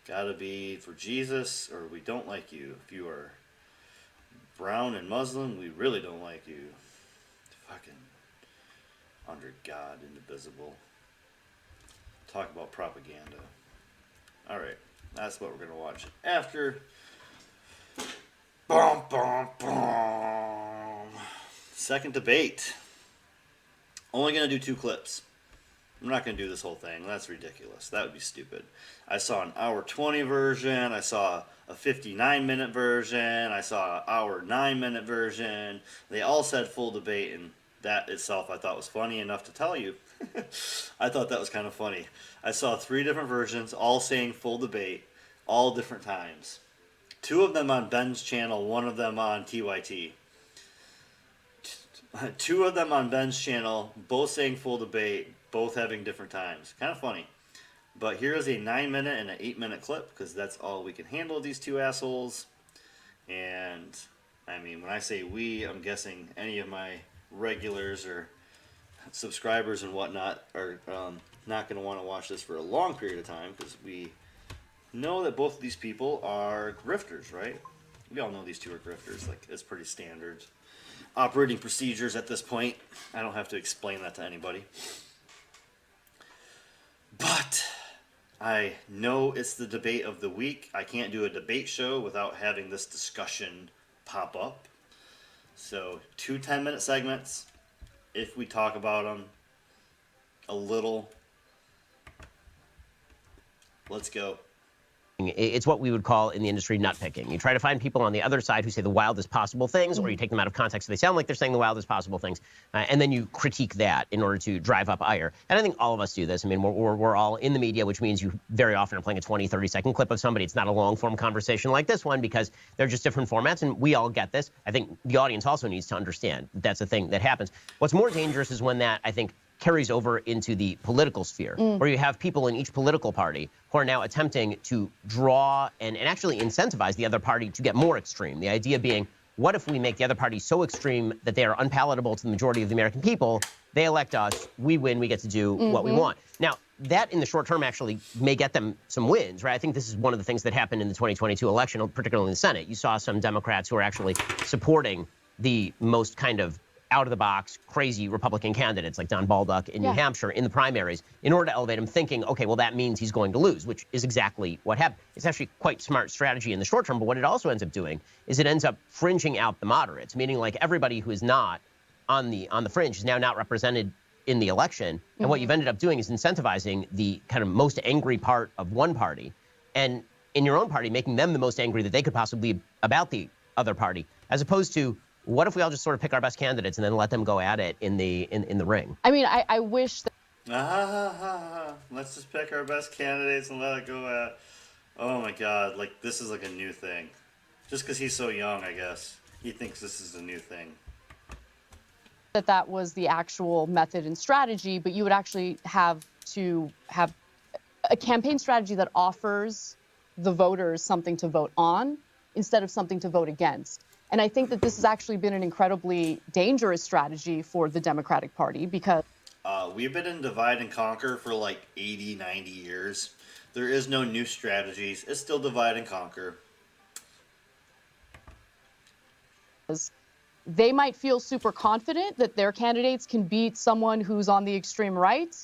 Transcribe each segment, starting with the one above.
Gotta be for Jesus, or we don't like you. If you are brown and Muslim, we really don't like you. Fucking under God, indivisible. Talk about propaganda. Alright, that's what we're gonna watch after. Boom, boom, boom. Second debate. Only gonna do 2 clips. I'm not going to do this whole thing. That's ridiculous. That would be stupid. I saw an hour 20 version. I saw a 59-minute version. I saw an hour 9-minute version. They all said full debate, and that itself I thought was funny enough to tell you. I thought that was kind of funny. I saw 3 different versions, all saying full debate, all different times. 2 of them on Ben's channel, 1 of them on TYT. 2 of them on Ben's channel, both saying full debate, both having different times. Kind of funny. But here is a 9-minute and an 8-minute clip, because that's all we can handle, these 2 assholes. And, I mean, when I say we, I'm guessing any of my regulars or subscribers and whatnot are not going to want to watch this for a long period of time, because we know that both of these people are grifters, right? We all know these 2 are grifters. Like, it's pretty standard operating procedures at this point. I don't have to explain that to anybody. But I know it's the debate of the week. I can't do a debate show without having this discussion pop up. So 2 10-minute segments, if we talk about them a little. Let's go. It's what we would call in the industry nutpicking. You try to find people on the other side who say the wildest possible things, or you take them out of context so they sound like they're saying the wildest possible things, and then you critique that in order to drive up ire. And I think all of us do this. I mean, we're all in the media, which means you very often are playing a 20, 30-second clip of somebody. It's not a long-form conversation like this one, because they're just different formats, and we all get this. I think the audience also needs to understand that's a thing that happens. What's more dangerous is when that, I think, carries over into the political sphere, where you have people in each political party who are now attempting to draw and actually incentivize the other party to get more extreme. The idea being, what if we make the other party so extreme that they are unpalatable to the majority of the American people? They elect us, we win, we get to do what we want. Now, that in the short term actually may get them some wins, right? I think this is one of the things that happened in the 2022 election, particularly in the Senate. You saw some Democrats who are actually supporting the most kind of out-of-the-box, crazy Republican candidates like Don Baldock in New Hampshire in the primaries in order to elevate him, thinking, okay, well, that means he's going to lose, which is exactly what happened. It's actually quite smart strategy in the short term, but what it also ends up doing is it ends up fringing out the moderates, meaning like everybody who is not on the fringe is now not represented in the election. And what you've ended up doing is incentivizing the kind of most angry part of one party, and in your own party, making them the most angry that they could possibly be about the other party, as opposed to, what if we all just sort of pick our best candidates and then let them go at it in the ring? I mean, I wish that... let's just pick our best candidates and let it go at... Oh my God, like this is like a new thing. Just because he's so young, I guess. He thinks this is a new thing. That was the actual method and strategy, but you would actually have to have a campaign strategy that offers the voters something to vote on instead of something to vote against. And I think that this has actually been an incredibly dangerous strategy for the Democratic Party, because we've been in divide and conquer for like 80, 90 years. There is no new strategies. It's still divide and conquer. They might feel super confident that their candidates can beat someone who's on the extreme right,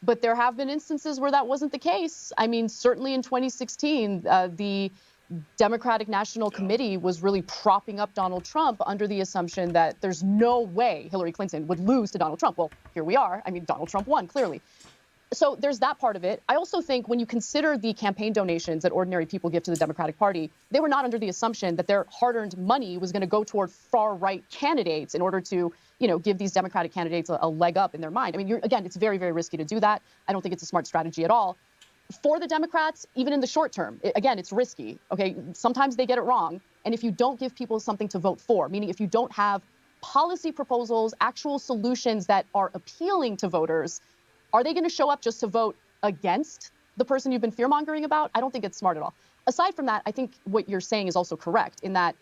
but there have been instances where that wasn't the case. I mean, certainly in 2016, the Democratic National Committee was really propping up Donald Trump under the assumption that there's no way Hillary Clinton would lose to Donald Trump. Well, here we are. I mean, Donald Trump won, clearly. So there's that part of it. I also think when you consider the campaign donations that ordinary people give to the Democratic Party, they were not under the assumption that their hard-earned money was going to go toward far-right candidates in order to, you know, give these Democratic candidates a leg up in their mind. I mean, again, it's very, very risky to do that. I don't think it's a smart strategy at all. For the Democrats, even in the short term, again, it's risky, okay? Sometimes they get it wrong. And if you don't give people something to vote for, meaning if you don't have policy proposals, actual solutions that are appealing to voters, are they going to show up just to vote against the person you've been fear-mongering about? I don't think it's smart at all. Aside from that, I think what you're saying is also correct in that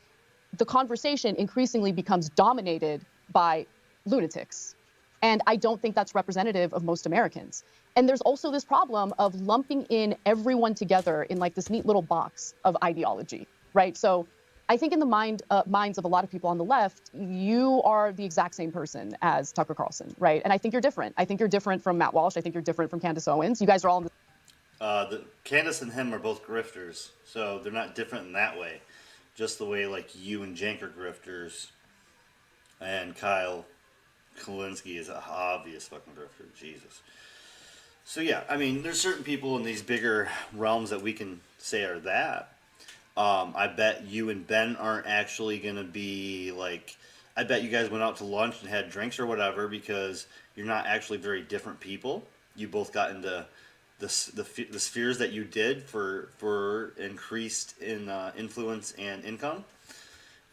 the conversation increasingly becomes dominated by lunatics. And I don't think that's representative of most Americans. And there's also this problem of lumping in everyone together in like this neat little box of ideology, right? So I think in the minds of a lot of people on the left, you are the exact same person as Tucker Carlson, right? And I think you're different. I think you're different from Matt Walsh. I think you're different from Candace Owens. You guys are all in the Candace and him are both grifters, so they're not different in that way. Just the way like you and Jank are grifters, and Kyle Kalinske is an obvious fucking grifter. Jesus. So yeah, I mean, there's certain people in these bigger realms that we can say are that. I bet you and Ben aren't actually going to be like, I bet you guys went out to lunch and had drinks or whatever because you're not actually very different people. You both got into the spheres that you did for increased in influence and income.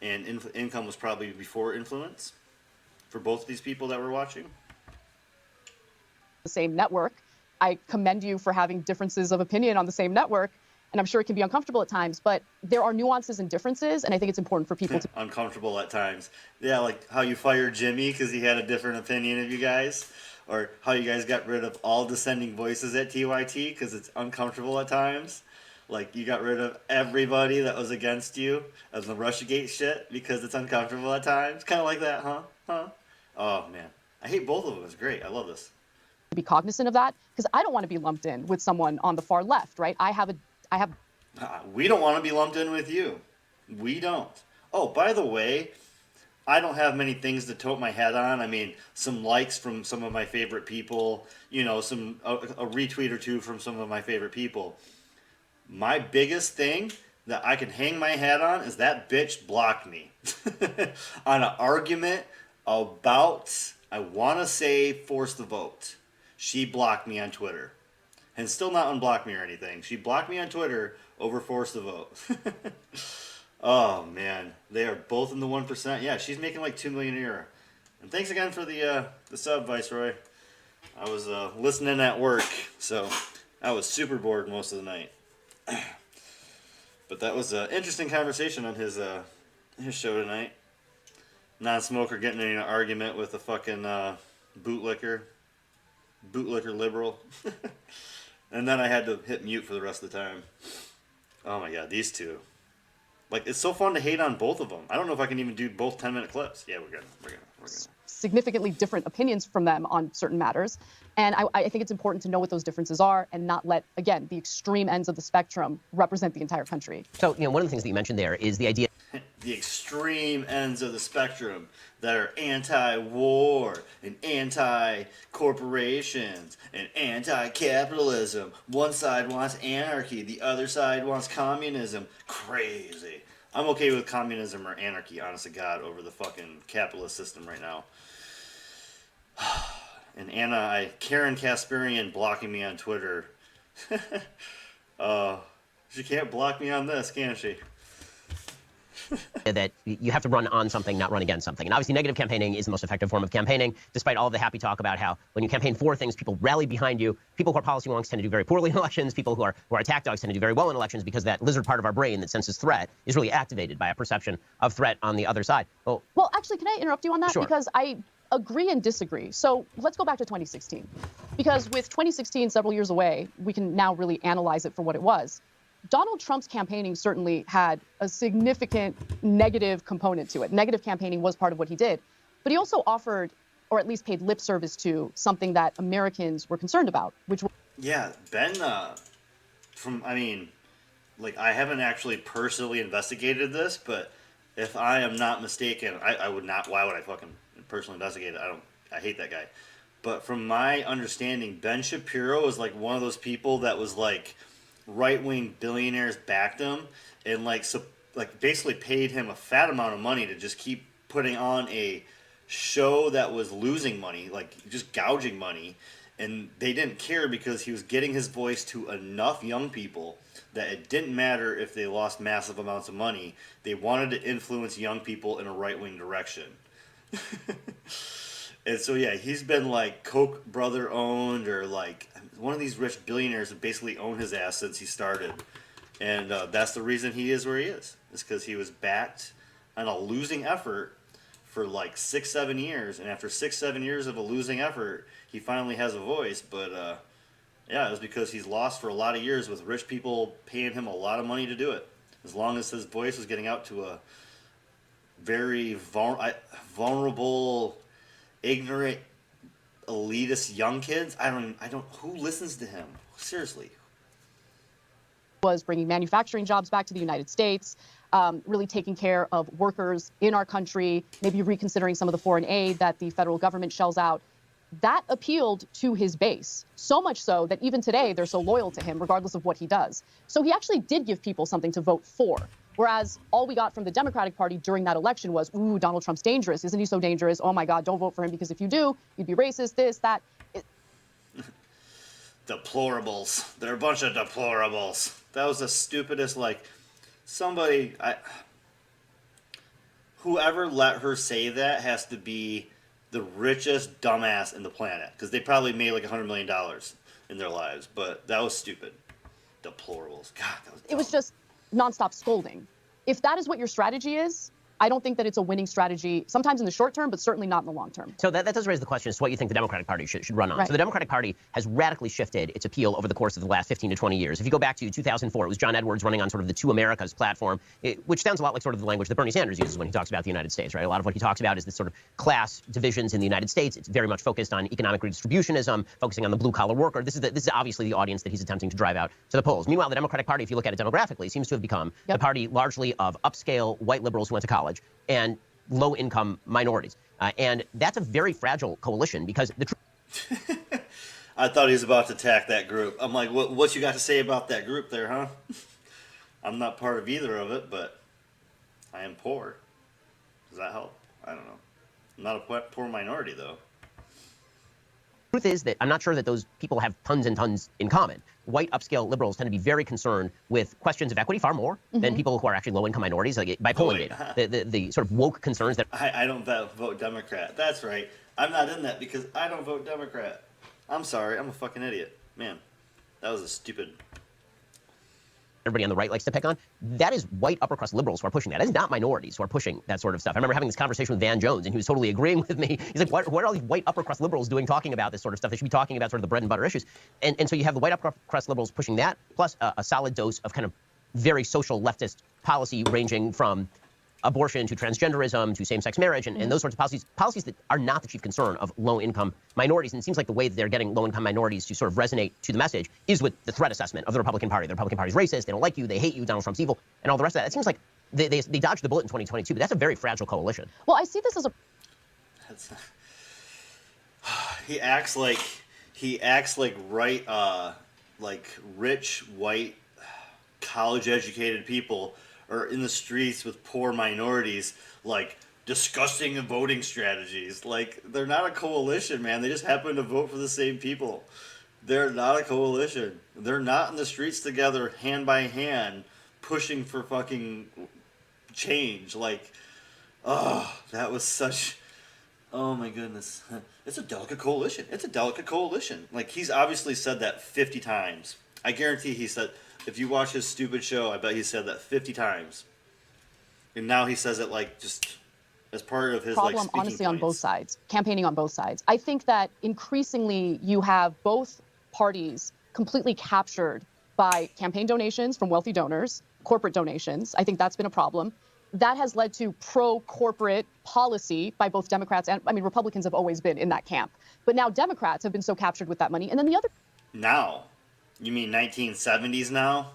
And income was probably before influence for both of these people that were watching. the same network. I commend you for having differences of opinion on the same network. And I'm sure it can be uncomfortable at times, but there are nuances and differences, and I think it's important for people to uncomfortable at times. Yeah, like how you fired Jimmy because he had a different opinion of you guys, or how you guys got rid of all dissenting voices at TYT because it's uncomfortable at times. Like you got rid of everybody that was against you as the Russiagate shit because it's uncomfortable at times. Kind of like that, huh? Oh man, I hate both of them. It's great. I love this. be cognizant of that because I don't want to be lumped in with someone on the far left, right? I have We don't want to be lumped in with you. We don't. Oh, by the way, I don't have many things to tote my head on. I mean, some likes from some of my favorite people, you know, a retweet or two from some of my favorite people. My biggest thing that I can hang my hat on is that bitch blocked me on an argument about, I want to say, force the vote. She blocked me on Twitter. And still not unblocked me or anything. She blocked me on Twitter over force the vote. Oh, man. They are both in the 1%. Yeah, she's making like $2 million a year. And thanks again for the sub, Viceroy. I was listening at work, so I was super bored most of the night. But that was an interesting conversation on his show tonight. Non-smoker getting in an argument with a fucking bootlicker liberal. And then I had to hit mute for the rest of the time. Oh my god, these two. Like, it's so fun to hate on both of them. I don't know if I can even do both 10-minute clips. Yeah, we're gonna. significantly different opinions from them on certain matters. And I think it's important to know what those differences are and not let, again, the extreme ends of the spectrum represent the entire country. So, you know, one of the things that you mentioned there is the idea. The extreme ends of the spectrum that are anti-war and anti-corporations and anti-capitalism. One side wants anarchy, the other side wants communism. Crazy. I'm okay with communism or anarchy, honest to God, over the fucking capitalist system right now. And Karen Kasparian blocking me on Twitter. She can't block me on this, can she? That you have to run on something, not run against something. And obviously negative campaigning is the most effective form of campaigning, despite all the happy talk about how when you campaign for things, people rally behind you. People who are policy wonks tend to do very poorly in elections. People who are attack dogs tend to do very well in elections because that lizard part of our brain that senses threat is really activated by a perception of threat on the other side. Well, actually, can I interrupt you on that? Sure. Because I agree and disagree. So let's go back to 2016. Because with 2016 several years away, we can now really analyze it for what it was. Donald Trump's campaigning certainly had a significant negative component to it. Negative campaigning was part of what he did. But he also offered, or at least paid lip service to, something that Americans were concerned about, which was... Yeah, Ben, I haven't actually personally investigated this, but if I am not mistaken, I would not, why would I fucking personally investigate it? I hate that guy. But from my understanding, Ben Shapiro is like one of those people that was like, right-wing billionaires backed him and basically paid him a fat amount of money to just keep putting on a show that was losing money, like just gouging money, and they didn't care because he was getting his voice to enough young people that it didn't matter if they lost massive amounts of money. They wanted to influence young people in a right-wing direction. And so yeah, he's been like Koch brother owned, or like one of these rich billionaires that basically owned his ass since he started. And that's the reason he is where he is. It's because he was backed on a losing effort for like 6-7 years, and after 6-7 years of a losing effort, he finally has a voice. But yeah, it was because he's lost for a lot of years with rich people paying him a lot of money to do it. As long as his voice was getting out to a very vulnerable, ignorant, elitist young kids, who listens to him? Seriously. Was bringing manufacturing jobs back to the United States, really taking care of workers in our country, maybe reconsidering some of the foreign aid that the federal government shells out. That appealed to his base, so much so that even today they're so loyal to him, regardless of what he does. So he actually did give people something to vote for. Whereas all we got from the Democratic Party during that election was, ooh, Donald Trump's dangerous. Isn't he so dangerous? Oh, my God, don't vote for him because if you do, you'd be racist, this, that. Deplorables. They're a bunch of deplorables. That was the stupidest, like, whoever let her say that has to be the richest dumbass in the planet, because they probably made like $100 million in their lives, but that was stupid. Deplorables. God, that was dumb. It was just nonstop scolding. If that is what your strategy is, I don't think that it's a winning strategy, sometimes in the short term, but certainly not in the long term. So that does raise the question as to what you think the Democratic Party should run on. Right. So the Democratic Party has radically shifted its appeal over the course of the last 15 to 20 years. If you go back to 2004, it was John Edwards running on sort of the Two Americas platform, which sounds a lot like sort of the language that Bernie Sanders uses when he talks about the United States, right? A lot of what he talks about is this sort of class divisions in the United States. It's very much focused on economic redistributionism, focusing on the blue-collar worker. This is obviously the audience that he's attempting to drive out to the polls. Meanwhile, the Democratic Party, if you look at it demographically, seems to have become the party largely of upscale white liberals who went to college and low-income minorities. And that's a very fragile coalition because the I thought he was about to attack that group. I'm like, what you got to say about that group there, huh? I'm not part of either of it, but I am poor. Does that help? I don't know. I'm not a poor minority, though. truth is that I'm not sure that those people have tons and tons in common. White upscale liberals tend to be very concerned with questions of equity far more than people who are actually low-income minorities, like by polling data. The sort of woke concerns that I don't vote Democrat. That's right. I'm not in that because I don't vote Democrat. I'm sorry. I'm a fucking idiot. Man, that was a stupid... everybody on the right likes to pick on, that is white upper-crust liberals who are pushing that. That is not minorities who are pushing that sort of stuff. I remember having this conversation with Van Jones, and he was totally agreeing with me. He's like, what are all these white upper-crust liberals doing talking about this sort of stuff? They should be talking about sort of the bread and butter issues. And so you have the white upper-crust liberals pushing that, plus a solid dose of kind of very social leftist policy ranging from abortion to transgenderism to same-sex marriage and those sorts of policies that are not the chief concern of low-income minorities. And it seems like the way that they're getting low-income minorities to sort of resonate to the message is with the threat assessment of the Republican Party. The Republican Party's racist, they don't like you, they hate you, Donald Trump's evil, and all the rest of that. It seems like they dodged the bullet in 2022, but that's a very fragile coalition. Well, I see this as a... He acts like rich, white, college-educated people are in the streets with poor minorities, like, discussing voting strategies. Like, they're not a coalition, man. They just happen to vote for the same people. They're not a coalition. They're not in the streets together, hand by hand, pushing for fucking change. Like, oh, that was such... Oh, my goodness. It's a delicate coalition. It's a delicate coalition. Like, he's obviously said that 50 times. I guarantee he said... If you watch his stupid show, I bet he said that 50 times. And now he says it like just as part of his problem, like speaking honestly, points. on both sides, campaigning on both sides. I think that increasingly you have both parties completely captured by campaign donations from wealthy donors, corporate donations. I think that's been a problem. That has led to pro-corporate policy by both Democrats and, I mean, Republicans have always been in that camp. But now Democrats have been so captured with that money. And then the other... Now? You mean 1970s now?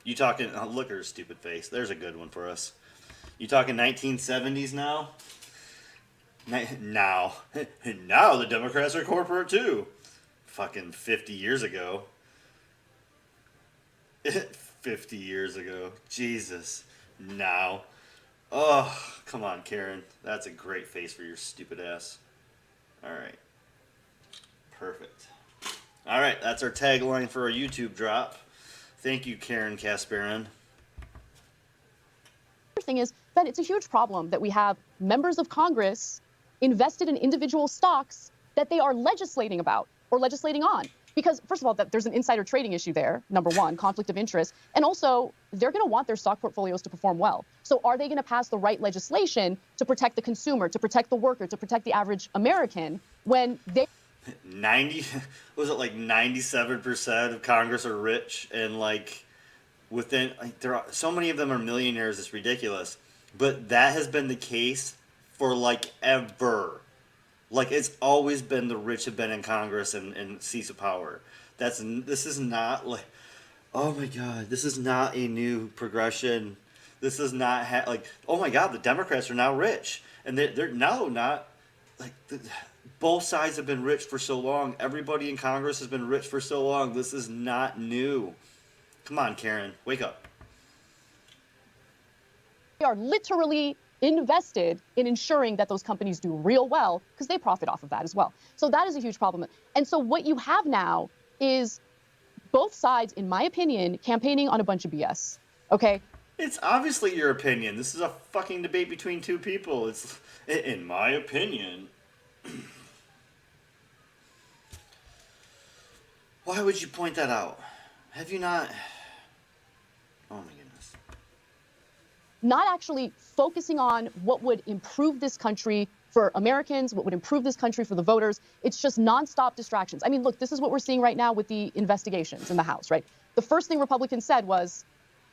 You talking... Oh, look at her stupid face. There's a good one for us. You talking 1970s now? Now. Now the Democrats are corporate too. Fucking 50 years ago. 50 years ago. Jesus. Now. Oh, come on, Karen. That's a great face for your stupid ass. All right. Perfect. All right, that's our tagline for our YouTube drop. Thank you, Karen Kasparian. The thing is, Ben, it's a huge problem that we have members of Congress invested in individual stocks that they are legislating about or legislating on. Because first of all, that there's an insider trading issue there, number one, conflict of interest. And also, they're going to want their stock portfolios to perform well. So are they going to pass the right legislation to protect the consumer, to protect the worker, to protect the average American when they 90 was it like 97% of Congress are rich, and like within like there are so many of them are millionaires, it's ridiculous. But that has been the case for like ever. Like it's always been the rich have been in Congress and seats of power. This is not like, oh my god, this is not a new progression. This is not like, oh my god, the Democrats are now rich, and they're now not like both sides have been rich for so long. Everybody in Congress has been rich for so long. This is not new. Come on, Karen, wake up. are literally invested in ensuring that those companies do real well because they profit off of that as well. So that is a huge problem. And so what you have now is both sides, in my opinion, campaigning on a bunch of BS. Okay? It's obviously your opinion. This is a fucking debate between two people. It's, in my opinion. Why would you point that out? Have you not? Oh my goodness. Not actually focusing on what would improve this country for Americans, what would improve this country for the voters. It's just nonstop distractions. I mean, look, this is what we're seeing right now with the investigations in the House, right? The first thing Republicans said was,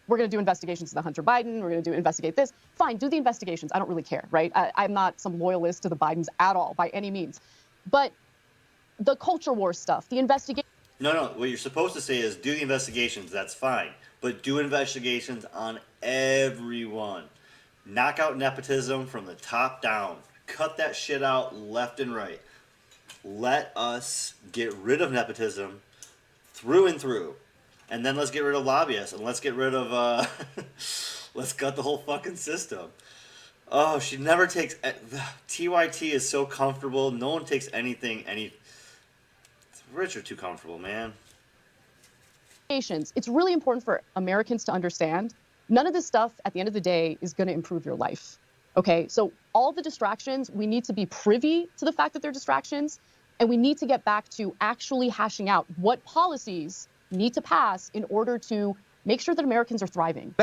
we're going to do investigations into Hunter Biden. We're going to investigate this. Fine, do the investigations. I don't really care, right? I'm not some loyalist to the Bidens at all, by any means. But the culture war stuff, the investigation. No. What you're supposed to say is do the investigations. That's fine. But do investigations on everyone. Knock out nepotism from the top down. Cut that shit out left and right. Let us get rid of nepotism through and through. And then let's get rid of lobbyists. And let's get rid of, let's gut the whole fucking system. Oh, she never takes, TYT is so comfortable. No one takes anything, rich are too comfortable, man. It's really important for Americans to understand none of this stuff at the end of the day is going to improve your life. Okay, so all the distractions, we need to be privy to the fact that they're distractions, and we need to get back to actually hashing out what policies need to pass in order to make sure that Americans are thriving.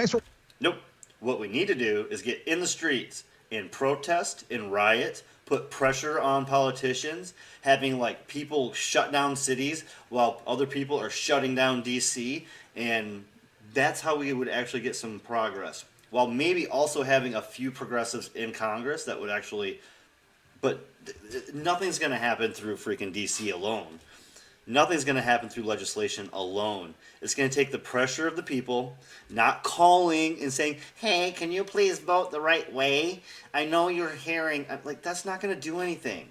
Nope. What we need to do is get in the streets and protest and riot, put pressure on politicians, having like people shut down cities while other people are shutting down DC, and that's how we would actually get some progress. While maybe also having a few progressives in Congress that would actually, but nothing's going to happen through freaking DC alone. Nothing's going to happen through legislation alone. It's going to take the pressure of the people, not calling and saying, hey, can you please vote the right way? I know you're hearing. Like, that's not going to do anything.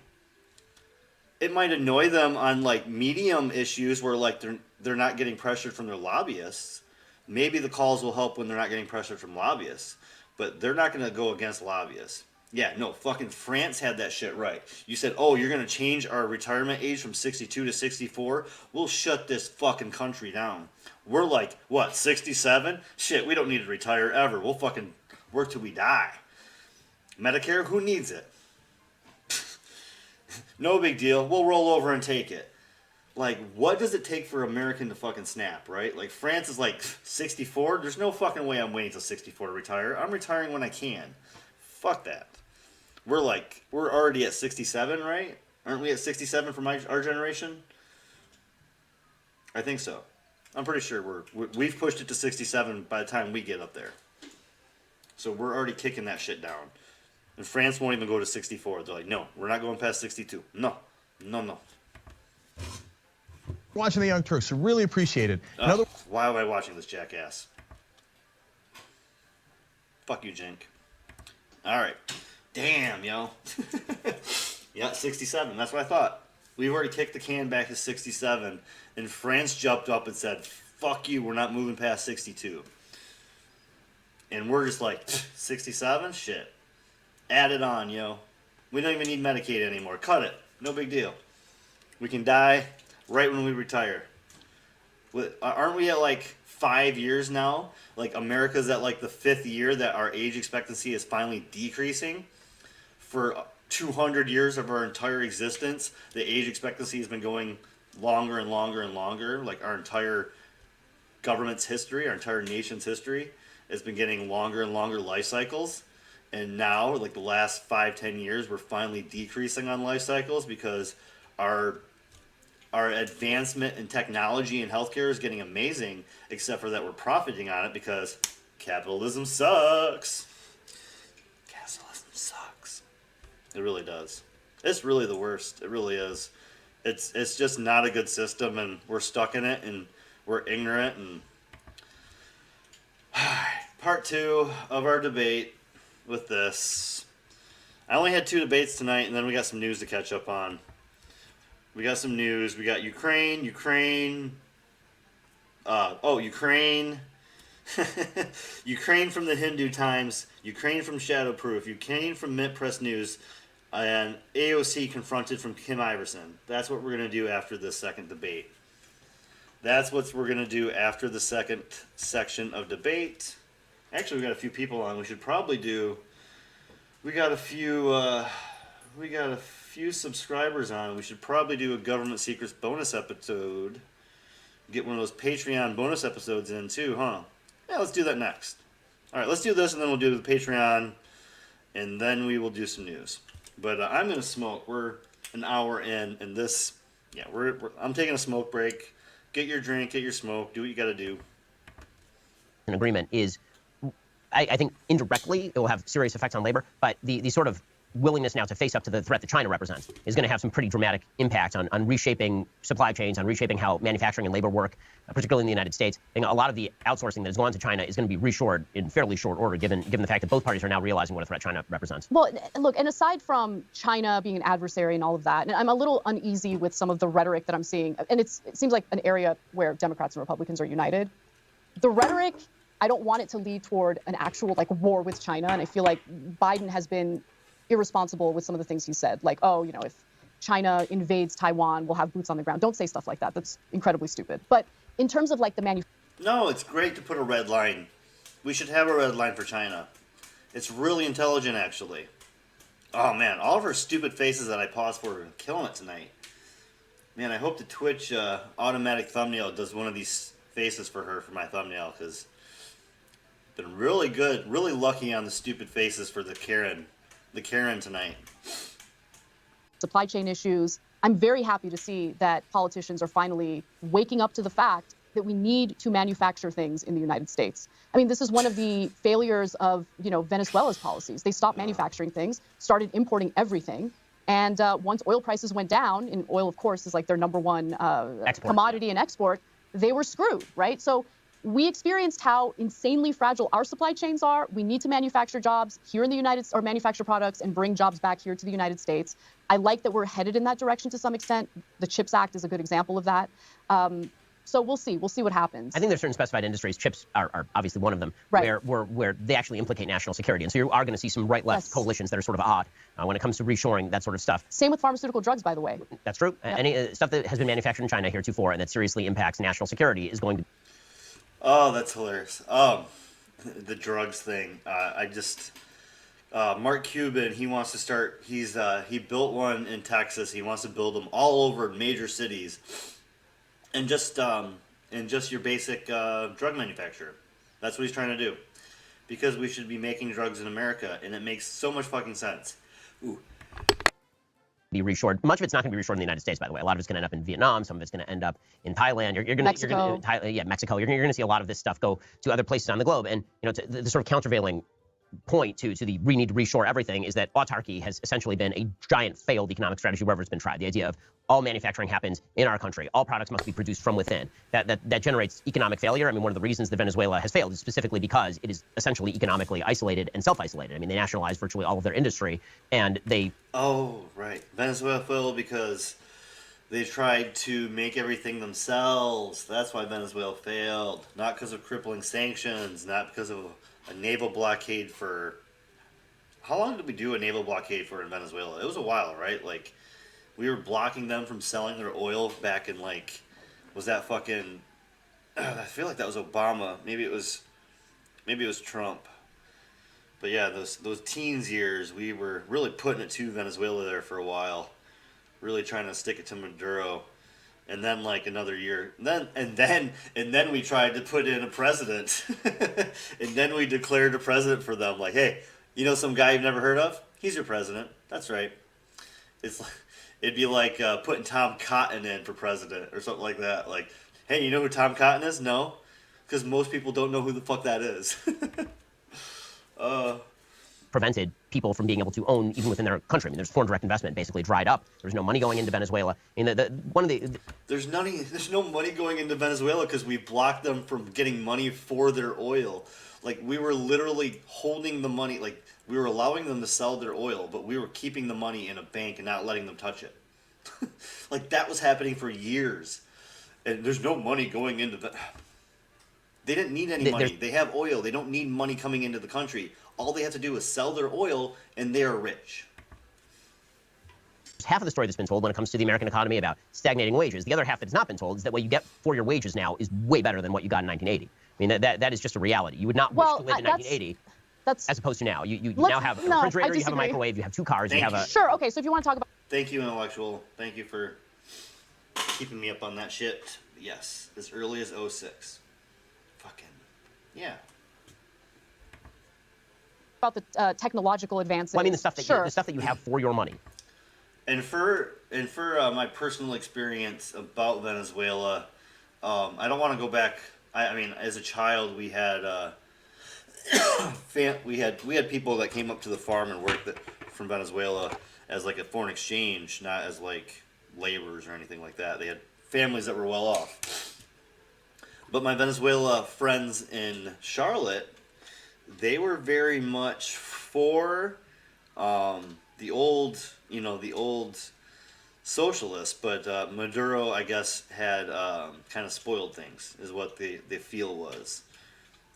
It might annoy them on, like, medium issues where, like, they're not getting pressured from their lobbyists. Maybe the calls will help when they're not getting pressured from lobbyists. But they're not going to go against lobbyists. Yeah, no, fucking France had that shit right. You said, oh, you're going to change our retirement age from 62 to 64? We'll shut this fucking country down. We're like, what, 67? Shit, we don't need to retire ever. We'll fucking work till we die. Medicare, who needs it? No big deal. We'll roll over and take it. Like, what does it take for American to fucking snap, right? Like, France is like 64. There's no fucking way I'm waiting till 64 to retire. I'm retiring when I can. Fuck that. We're already at 67, right? Aren't we at 67 for our generation? I think so. I'm pretty sure we've pushed it to 67 by the time we get up there. So we're already kicking that shit down. And France won't even go to 64. They're like, no, we're not going past 62. No. Watching the Young Turks, so really appreciate it. Why am I watching this jackass? Fuck you, Jink. All right. Damn, yo. Yeah, 67. That's what I thought. We've already kicked the can back to 67, and France jumped up and said, fuck you, we're not moving past 62. And we're just like, 67? Shit. Add it on, yo. We don't even need Medicaid anymore. Cut it. No big deal. We can die right when we retire. Aren't we at like 5 years now? Like America's at like the 5th year that our age expectancy is finally decreasing. For 200 years of our entire existence, the age expectancy has been going longer and longer and longer. Like our entire government's history, our entire nation's history has been getting longer and longer life cycles. And now, like the last 5-10 years, we're finally decreasing on life cycles because our advancement in technology and healthcare is getting amazing, except for that we're profiting on it because capitalism sucks. Capitalism sucks. It really does. It's really the worst. It really is. It's just not a good system, and we're stuck in it, and we're ignorant. And part 2 of our debate with this. I only had 2 debates tonight, and then we got some news to catch up on. We got some news. We got Ukraine. Ukraine from the Hindu Times. Ukraine from Shadowproof. Ukraine from Mint Press News. And AOC confronted from Kim Iverson. That's what we're going to do after the second debate. That's what we're going to do after the second section of debate. Actually, we got a few people on. We should probably do... We got a few subscribers on. We should probably do a Government Secrets bonus episode. Get one of those Patreon bonus episodes in too, huh? Yeah, let's do that next. All right, let's do this, and then we'll do the Patreon, and then we will do some news. But I'm going to smoke. We're an hour in, and this... Yeah, I'm taking a smoke break. Get your drink, get your smoke, do what you got to do. An agreement is... I think indirectly it will have serious effects on labor, but the sort of willingness now to face up to the threat that China represents is going to have some pretty dramatic impact on reshaping supply chains, on reshaping how manufacturing and labor work, particularly in the United States. I think a lot of the outsourcing that has gone to China is going to be reshored in fairly short order, given the fact that both parties are now realizing what a threat China represents. Well, look, and aside from China being an adversary and all of that, and I'm a little uneasy with some of the rhetoric that I'm seeing, and it seems like an area where Democrats and Republicans are united. The rhetoric, I don't want it to lead toward an actual war with China, and I feel like Biden has been irresponsible with some of the things he said, like, oh, if China invades Taiwan, we'll have boots on the ground. Don't say stuff like that. That's incredibly stupid. But in terms of the No, it's great to put a red line. We should have a red line for China. It's really intelligent, actually. Oh man, all of her stupid faces that I paused for are killing it tonight. Man, I hope the Twitch automatic thumbnail does one of these faces for her for my thumbnail, because been really good, really lucky on the stupid faces for the Karen tonight. supply chain issues, I'm very happy to see that politicians are finally waking up to the fact that we need to manufacture things in the United States. I mean, this is one of the failures of, Venezuela's policies. They stopped manufacturing things, started importing everything. And once oil prices went down, and oil, of course, is their number one commodity and export, they were screwed, right? So we experienced how insanely fragile our supply chains are. We need to manufacture jobs here in the or manufacture products and bring jobs back here to the United States. I like that we're headed in that direction to some extent. The CHIPS Act is a good example of that. So we'll see. We'll see what happens. I think there's certain specified industries, chips are obviously one of them, right, where they actually implicate national security. And so you are going to see some right-left coalitions that are sort of odd when it comes to reshoring, that sort of stuff. Same with pharmaceutical drugs, by the way. That's true. Yep. Any stuff that has been manufactured in China heretofore and that seriously impacts national security is going to... Oh, that's hilarious. The drugs thing. Mark Cuban, he wants to start, he built one in Texas. He wants to build them all over major cities. And just your basic drug manufacturer. That's what he's trying to do. Because we should be making drugs in America, and it makes so much fucking sense. Ooh. Be reshored. Much of it's not going to be reshored in the United States, by the way. A lot of it's going to end up in Vietnam. Some of it's going to end up in Thailand. Mexico. Mexico. You're going to see a lot of this stuff go to other places on the globe. And the sort of countervailing point to the we need to reshore everything is that autarky has essentially been a giant failed economic strategy wherever it's been tried. The idea of all manufacturing happens in our country. All products must be produced from within. That generates economic failure. I mean, one of the reasons that Venezuela has failed is specifically because it is essentially economically isolated and self-isolated. I mean, they nationalized virtually all of their industry, and they... Oh, right. Venezuela failed because they tried to make everything themselves. That's why Venezuela failed. Not because of crippling sanctions, not because of a naval blockade for... How long did we do a naval blockade for in Venezuela? It was a while, right? We were blocking them from selling their oil back in, was that fucking... I feel like that was Obama. Maybe it was Trump. But yeah, those teens years, we were really putting it to Venezuela there for a while. Really trying to stick it to Maduro. and then like another year, and then we tried to put in a president, and then we declared a president for them. Like, hey, you know some guy you've never heard of? He's your president. That's right. It's like, it'd be like putting Tom Cotton in for president or something like that. Like, hey, you know who Tom Cotton is? No, because most people don't know who the fuck that is. Prevented people from being able to own even within their country. I mean, there's foreign direct investment basically dried up. There's no money going into Venezuela. I mean, there's no money going into Venezuela because we blocked them from getting money for their oil. Like, we were literally holding the money. Like, we were allowing them to sell their oil, but we were keeping the money in a bank and not letting them touch it. Like, that was happening for years. And there's no money going into They didn't need any money. They have oil. They don't need money coming into the country. All they have to do is sell their oil, and they are rich. half of the story that's been told when it comes to the American economy about stagnating wages. The other half that's not been told is that what you get for your wages now is way better than what you got in 1980. I mean, that is just a reality. You would not wish to live in 1980 as opposed to now. You now have a refrigerator, you have a microwave, you have 2 cars, you have a... Sure, okay, so if you want to talk about... Thank you, Intellectual. Thank you for keeping me up on that shit. Yes, as early as 06. Fucking, yeah. About the technological advances. Well, I mean, the stuff that you have for your money. And for my personal experience about Venezuela, I don't want to go back. I mean, as a child, we had we had people that came up to the farm and worked from Venezuela as like a foreign exchange, not as like laborers or anything like that. They had families that were well off. But my Venezuela friends in Charlotte, they were very much for the old socialists, but Maduro, I guess, had kind of spoiled things, is what they feel was.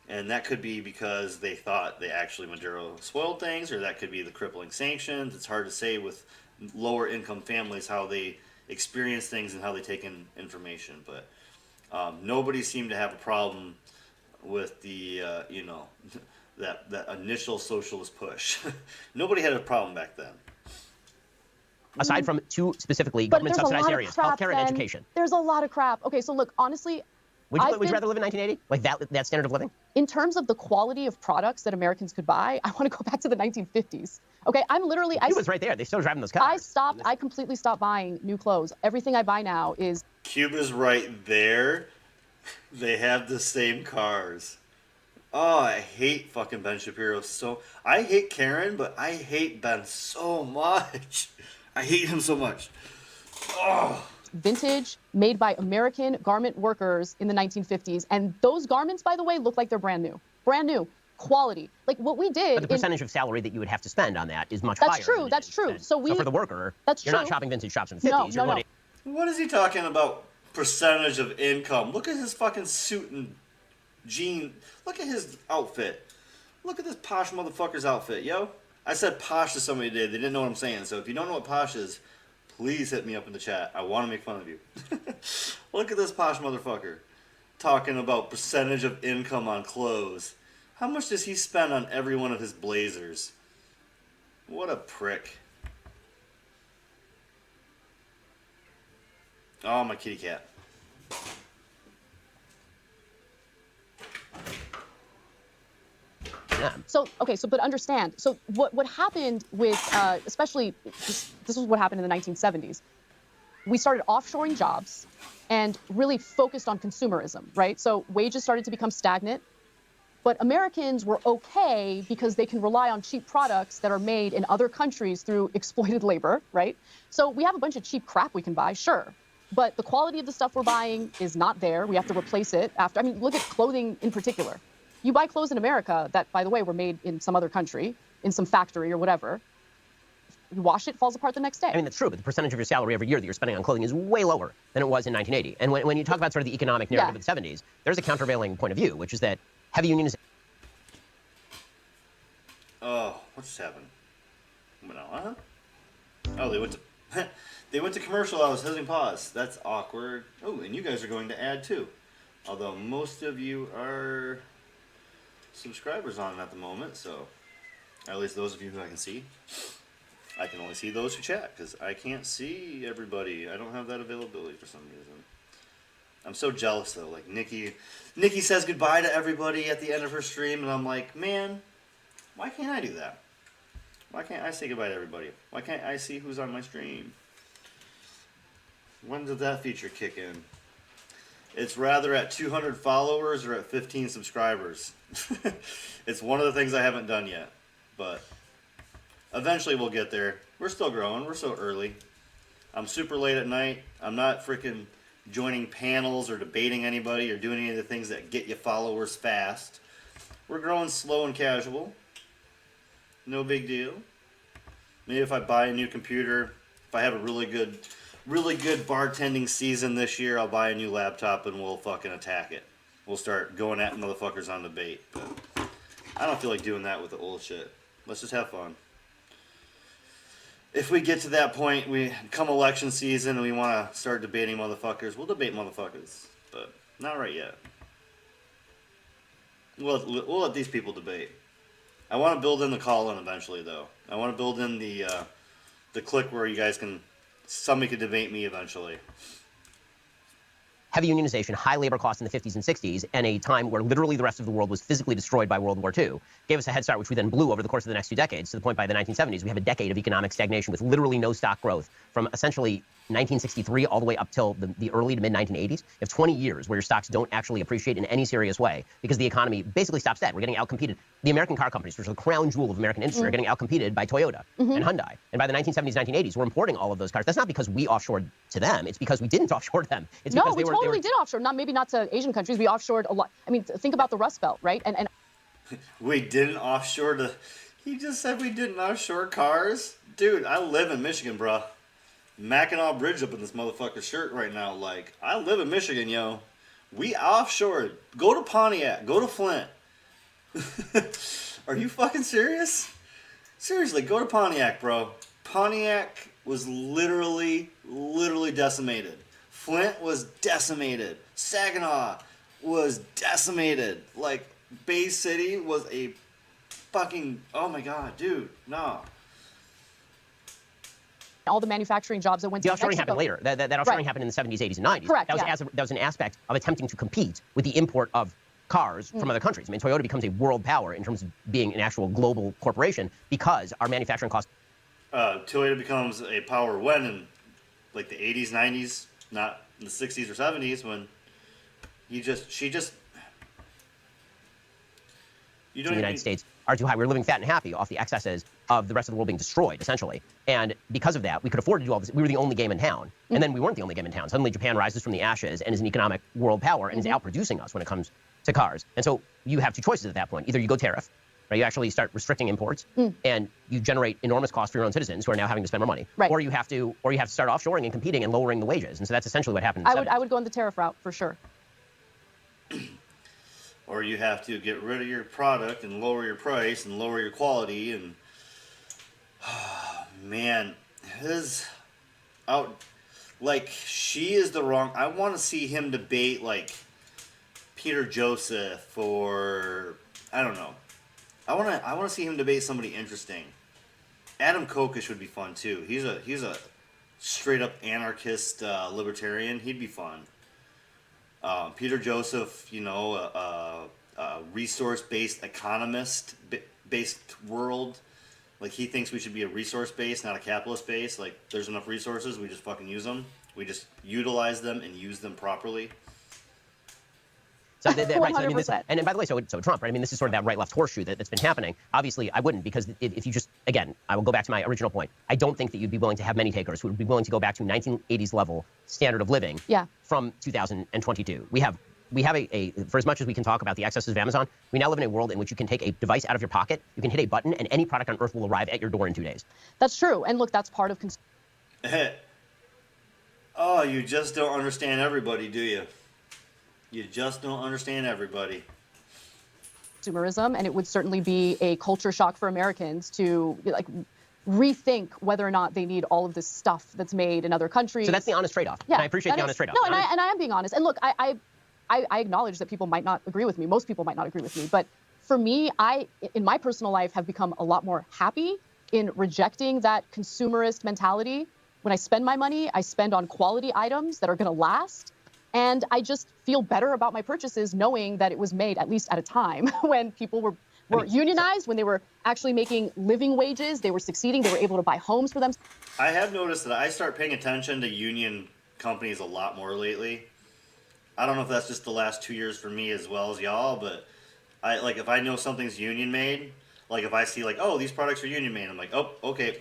And that could be because they thought Maduro spoiled things, or that could be the crippling sanctions. It's hard to say with lower income families how they experience things and how they take in information. But nobody seemed to have a problem with the, that initial socialist push. Nobody had a problem back then. Aside from 2 specifically government-subsidized areas, healthcare and education. There's a lot of crap. Okay, so look, honestly... Would you rather live in 1980? Like that standard of living? In terms of the quality of products that Americans could buy, I want to go back to the 1950s. Okay, I'm literally... Cuba's right there. They're still driving those cars. I completely stopped buying new clothes. Everything I buy now is... Cuba's right there. They have the same cars. Oh, I hate fucking Ben Shapiro so... I hate Karen, but I hate Ben so much. I hate him so much. Oh. Vintage, made by American garment workers in the 1950s. And those garments, by the way, look like they're brand new. Brand new. Quality. Like what we did... But the percentage of salary that you would have to spend on that is much higher. That's true. So for the worker, you're not shopping vintage shops in the 50s. No. What is he talking about? Percentage of income. Look at his fucking suit and jean. Look at his outfit. Look at this posh motherfucker's outfit, yo. I said posh to somebody today. They didn't know what I'm saying. So if you don't know what posh is, please hit me up in the chat. I want to make fun of you. Look at this posh motherfucker talking about percentage of income on clothes. How much does he spend on every one of his blazers? What a prick. Oh, my kitty cat. But understand. So what happened with, especially, this was what happened in the 1970s. We started offshoring jobs and really focused on consumerism, right? So wages started to become stagnant. But Americans were okay because they can rely on cheap products that are made in other countries through exploited labor, right? So we have a bunch of cheap crap we can buy, sure. But the quality of the stuff we're buying is not there. We have to replace it after. I mean, look at clothing in particular. You buy clothes in America that, by the way, were made in some other country, in some factory or whatever. You wash it, falls apart the next day. I mean, that's true, but the percentage of your salary every year that you're spending on clothing is way lower than it was in 1980. And when you talk about sort of the economic narrative of the 70s, there's a countervailing point of view, which is that heavy unionization. Oh, what just happened? Oh, they went to commercial. I was hitting pause. That's awkward. Oh, and you guys are going to add too. Although most of you are subscribers on at the moment, so at least those of you who I can see. I can only see those who chat because I can't see everybody. I don't have that availability for some reason. I'm so jealous though. Like Nikki says goodbye to everybody at the end of her stream, and I'm like, man, why can't I do that? Why can't I say goodbye to everybody? Why can't I see who's on my stream? When did that feature kick in? It's rather at 200 followers or at 15 subscribers. It's one of the things I haven't done yet, but eventually we'll get there. We're still growing. We're so early. I'm super late at night. I'm not freaking joining panels or debating anybody or doing any of the things that get you followers fast. We're growing slow and casual. No big deal. Maybe if I buy a new computer, if I have a really good bartending season this year, I'll buy a new laptop and we'll fucking attack it. We'll start going at motherfuckers on debate. But I don't feel like doing that with the old shit. Let's just have fun. If we get to that point, we come election season and we want to start debating motherfuckers, we'll debate motherfuckers. But not right yet. We'll let these people debate. I want to build in the call-in eventually, though. I want to build in the click where you guys can... Somebody could debate me eventually. Heavy unionization, high labor costs in the 50s and 60s, and a time where literally the rest of the world was physically destroyed by World War II, gave us a head start, which we then blew over the course of the next 2 decades, to the point by the 1970s we have a decade of economic stagnation with literally no stock growth from essentially 1963 all the way up till the early to mid-1980s. You have 20 years where your stocks don't actually appreciate in any serious way because the economy basically stops dead. We're getting outcompeted. The American car companies, which are the crown jewel of American industry, are getting outcompeted by Toyota and Hyundai. And by the 1970s, 1980s, we're importing all of those cars. That's not because we offshored to them. It's because we didn't offshore them. It's because we totally did offshore. Maybe not to Asian countries. We offshored a lot. I mean, think about the Rust Belt, right? And we didn't offshore to... He just said we didn't offshore cars? Dude, I live in Michigan, bro. Mackinac Bridge up in this motherfucker's shirt right now. Like, I live in Michigan, yo. We offshored. Go to Pontiac. Go to Flint. Are you fucking serious? Seriously, go to Pontiac, bro. Pontiac was literally decimated. Flint was decimated. Saginaw was decimated. Like, Bay City was a fucking... Oh my god, dude. No. all the manufacturing jobs that went to Mexico. The offshoring happened later. That offshoring happened in the 70s, 80s, and 90s. Correct, That was an aspect of attempting to compete with the import of cars from other countries. I mean, Toyota becomes a world power in terms of being an actual global corporation because our manufacturing costs. Toyota becomes a power when in like the 80s, 90s, not in the 60s or 70s when you don't the United States are too high. We're living fat and happy off the excesses of the rest of the world being destroyed, essentially. And because of that, we could afford to do all this. We were the only game in town. And then we weren't the only game in town. Suddenly Japan rises from the ashes and is an economic world power and is outproducing us when it comes to cars. And so you have two choices at that point. Either you go tariff, right? You actually start restricting imports and you generate enormous costs for your own citizens who are now having to spend more money. Right. Or you have to start offshoring and competing and lowering the wages. And so that's essentially what happened in the 70s. I would go on the tariff route for sure. Or you have to get rid of your product and lower your price and lower your quality. And man, she is the wrong. I want to see him debate like Peter Joseph or I don't know. I want to see him debate somebody interesting. Adam Kokesh would be fun too. He's a straight up anarchist libertarian. He'd be fun. Peter Joseph, a resource-based economist-based world. Like, he thinks we should be a resource-based, not a capitalist-based. Like, there's enough resources, we just fucking use them. We just utilize them and use them properly. So, right, so, I mean, and by the way, so Trump, right? I mean, this is sort of that right-left horseshoe that's been happening. Obviously, I wouldn't, because if you just, again, I will go back to my original point. I don't think that you'd be willing to have many takers who would be willing to go back to 1980s level standard of living from 2022. We have for as much as we can talk about the excesses of Amazon, we now live in a world in which you can take a device out of your pocket, you can hit a button, and any product on earth will arrive at your door in 2 days. That's true. And look, that's part of Oh, you just don't understand everybody, do you? You just don't understand everybody. consumerism, and it would certainly be a culture shock for Americans to rethink whether or not they need all of this stuff that's made in other countries. So that's the honest trade-off. Yeah, and I appreciate the honest trade-off. No, and I am being honest. And look, I acknowledge that people might not agree with me. Most people might not agree with me. But for me, in my personal life, have become a lot more happy in rejecting that consumerist mentality. When I spend my money, I spend on quality items that are going to last. And I just feel better about my purchases knowing that it was made, at least at a time, when people were unionized, when they were actually making living wages, they were succeeding, they were able to buy homes for them. I have noticed that I start paying attention to union companies a lot more lately. I don't know if that's just the last 2 years for me as well as y'all, but I like if I know something's union made, like if I see like, oh, these products are union made, I'm like, oh, okay.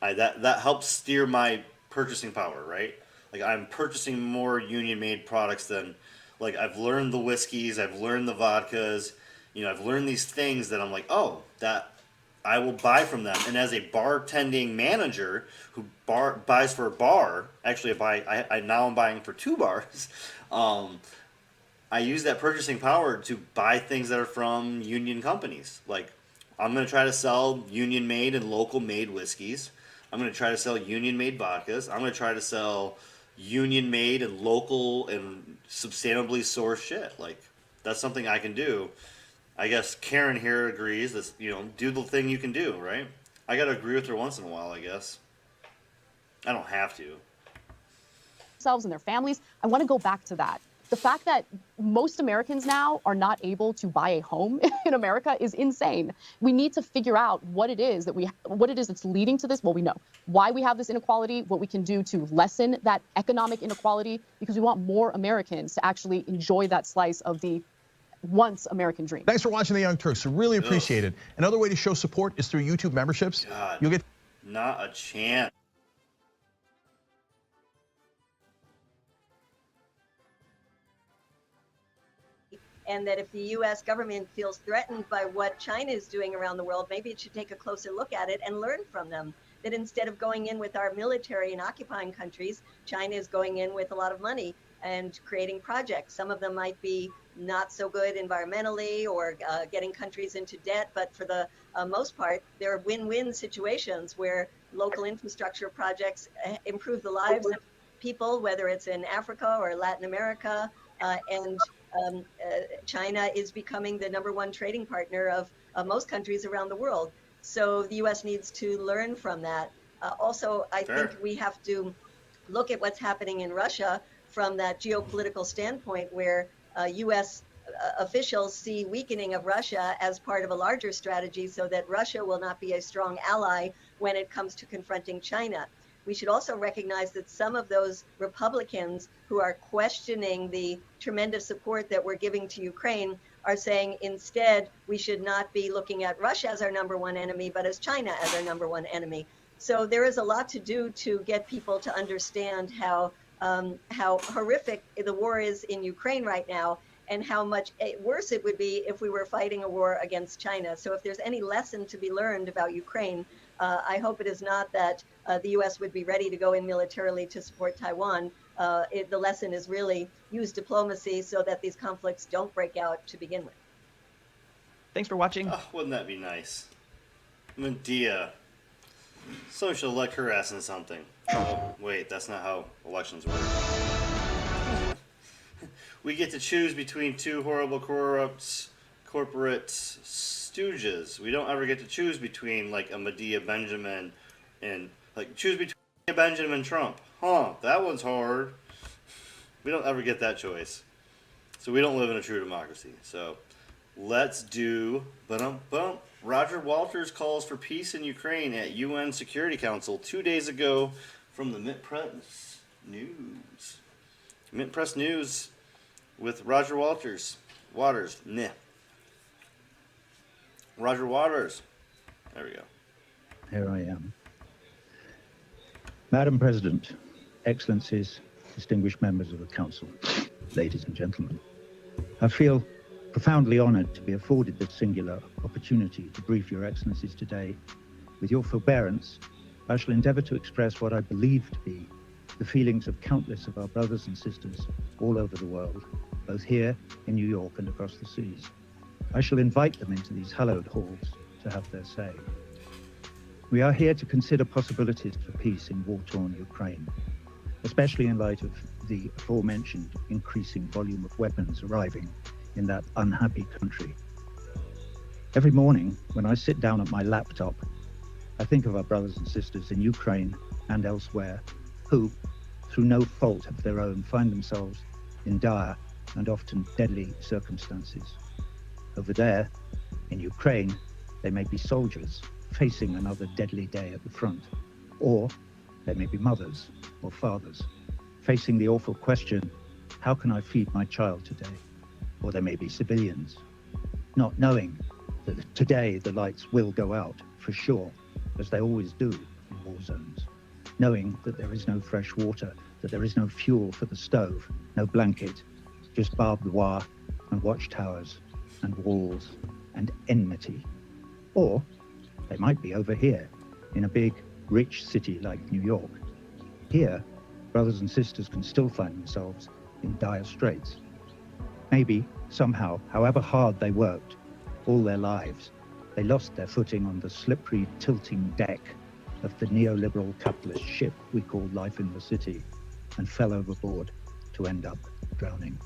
That helps steer my purchasing power, right? Like I'm purchasing more union made products than like I've learned the whiskeys, I've learned the vodkas, I've learned these things that I'm like, oh, that I will buy from them. And as a bartending manager who buys for a bar, actually, now I'm buying for 2 bars. I use that purchasing power to buy things that are from union companies. Like I'm going to try to sell union made and local made whiskeys. I'm going to try to sell union made vodkas. I'm going to try to sell union made and local and sustainably sourced shit. Like that's something I can do. I guess Karen here agrees that, do the thing you can do, right? I got to agree with her once in a while, I guess. I don't have to. Themselves and their families. I want to go back to that. The fact that most Americans now are not able to buy a home in America is insane. We need to figure out what it is that's leading to this. Well, we know why we have this inequality, what we can do to lessen that economic inequality, because we want more Americans to actually enjoy that slice of the once American dream. Thanks for watching The Young Turks. Really appreciate it. Another way to show support is through YouTube memberships. God, You'll get not a chance. And that if the U.S. government feels threatened by what China is doing around the world, maybe it should take a closer look at it and learn from them. That instead of going in with our military and occupying countries, China is going in with a lot of money and creating projects. Some of them might be not so good environmentally or getting countries into debt, but for the most part, there are win-win situations where local infrastructure projects improve the lives of people, whether it's in Africa or Latin America, and China is becoming the #1 trading partner of most countries around the world. So the U.S. needs to learn from that. Also, I think we have to look at what's happening in Russia from that geopolitical standpoint, where U.S. Officials see weakening of Russia as part of a larger strategy so that Russia will not be a strong ally when it comes to confronting China. We should also recognize that some of those Republicans who are questioning the tremendous support that we're giving to Ukraine are saying instead we should not be looking at Russia as our #1 enemy, but as China as our #1 enemy. So there is a lot to do to get people to understand how horrific the war is in Ukraine right now, and how much worse it would be if we were fighting a war against China. So if there's any lesson to be learned about Ukraine, I hope it is not that the U.S. would be ready to go in militarily to support Taiwan. The lesson is really use diplomacy so that these conflicts don't break out to begin with. Thanks for watching. Oh, wouldn't that be nice? Medea. Someone should elect her ass in something. Oh, wait, that's not how elections work. We get to choose between 2 horrible, corrupt, corporate stooges. We don't ever get to choose between, like, a Medea Benjamin and, like, choose between Medea Benjamin and Trump. Huh, that one's hard. We don't ever get that choice. So we don't live in a true democracy. So let's do, Roger Walters calls for peace in Ukraine at UN Security Council 2 days ago from the Mint Press News. Mint Press News with Roger Roger Waters. There we go. Here I am. Madam President, Excellencies, distinguished members of the Council, ladies and gentlemen, I feel profoundly honored to be afforded this singular opportunity to brief Your Excellencies today. With your forbearance, I shall endeavor to express what I believe to be the feelings of countless of our brothers and sisters all over the world, both here in New York and across the seas. I shall invite them into these hallowed halls to have their say. We are here to consider possibilities for peace in war-torn Ukraine, especially in light of the aforementioned increasing volume of weapons arriving in that unhappy country. Every morning, when I sit down at my laptop, I think of our brothers and sisters in Ukraine and elsewhere who, through no fault of their own, find themselves in dire and often deadly circumstances. Over there, in Ukraine, they may be soldiers facing another deadly day at the front, or they may be mothers or fathers facing the awful question, how can I feed my child today? Or they may be civilians, not knowing that today the lights will go out for sure, as they always do in war zones, knowing that there is no fresh water, that there is no fuel for the stove, no blanket, just barbed wire and watchtowers and walls and enmity. Or they might be over here in a big, rich city like New York. Here, brothers and sisters can still find themselves in dire straits. Maybe, somehow, however hard they worked, all their lives, they lost their footing on the slippery, tilting deck of the neoliberal capitalist ship we call life in the city and fell overboard to end up drowning.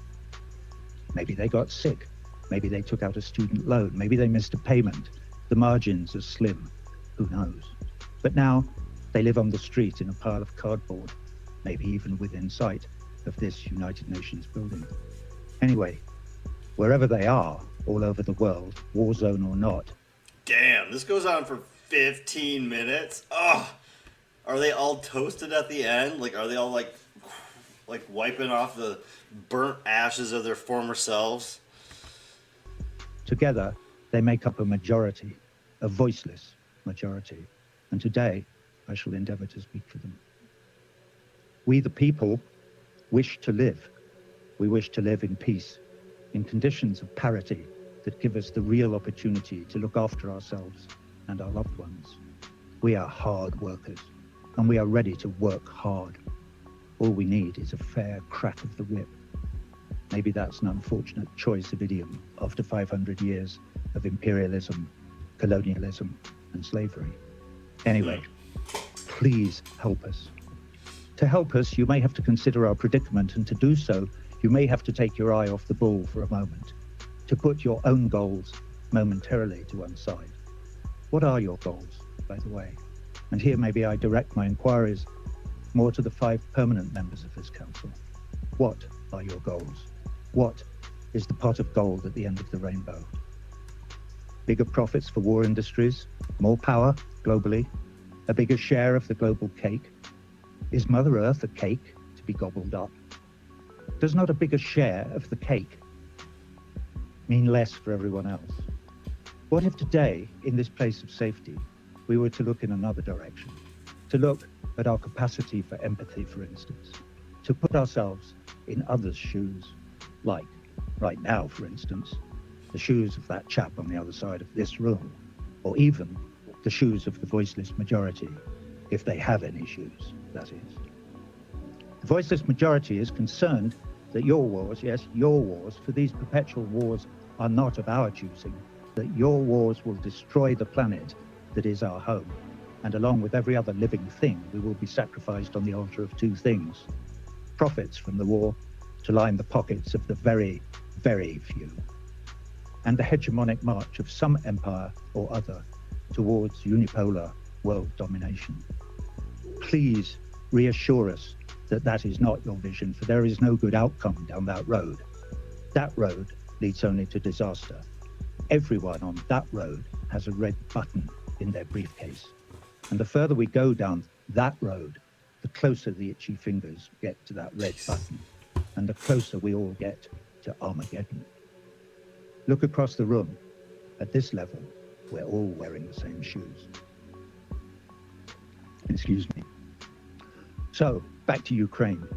Maybe they got sick. Maybe they took out a student loan. Maybe they missed a payment. The margins are slim. Who knows? But now they live on the street in a pile of cardboard, maybe even within sight of this United Nations building. Anyway, wherever they are, all over the world, war zone or not. Damn, this goes on for 15 minutes. Oh, are they all toasted at the end? Like, are they all like wiping off the burnt ashes of their former selves? Together, they make up a majority, a voiceless majority. And today, I shall endeavor to speak for them. We, the people, wish to live. We wish to live in peace, in conditions of parity that give us the real opportunity to look after ourselves and our loved ones. We are hard workers, and we are ready to work hard. All we need is a fair crack of the whip. Maybe that's an unfortunate choice of idiom after 500 years of imperialism, colonialism, and slavery. Anyway, please help us. To help us, you may have to consider our predicament, and to do so, you may have to take your eye off the ball for a moment, to put your own goals momentarily to one side. What are your goals, by the way? And here maybe I direct my inquiries more to the 5 permanent members of this council. What are your goals? What is the pot of gold at the end of the rainbow? Bigger profits for war industries, more power globally, a bigger share of the global cake? Is Mother Earth a cake to be gobbled up? Does not a bigger share of the cake mean less for everyone else? What if today, in this place of safety, we were to look in another direction, to look at our capacity for empathy, for instance, to put ourselves in others' shoes, like right now, for instance, the shoes of that chap on the other side of this room, or even the shoes of the voiceless majority, if they have any shoes, that is. The voiceless majority is concerned that your wars, yes, your wars, for these perpetual wars are not of our choosing, that your wars will destroy the planet that is our home. And along with every other living thing, we will be sacrificed on the altar of 2 things: profits from the war to line the pockets of the very, very few, and the hegemonic march of some empire or other towards unipolar world domination. Please reassure us that that is not your vision, for there is no good outcome down that road. That road leads only to disaster. Everyone on that road has a red button in their briefcase. And the further we go down that road, the closer the itchy fingers get to that red button, and the closer we all get to Armageddon. Look across the room. At this level, we're all wearing the same shoes. Excuse me. So, back to Ukraine.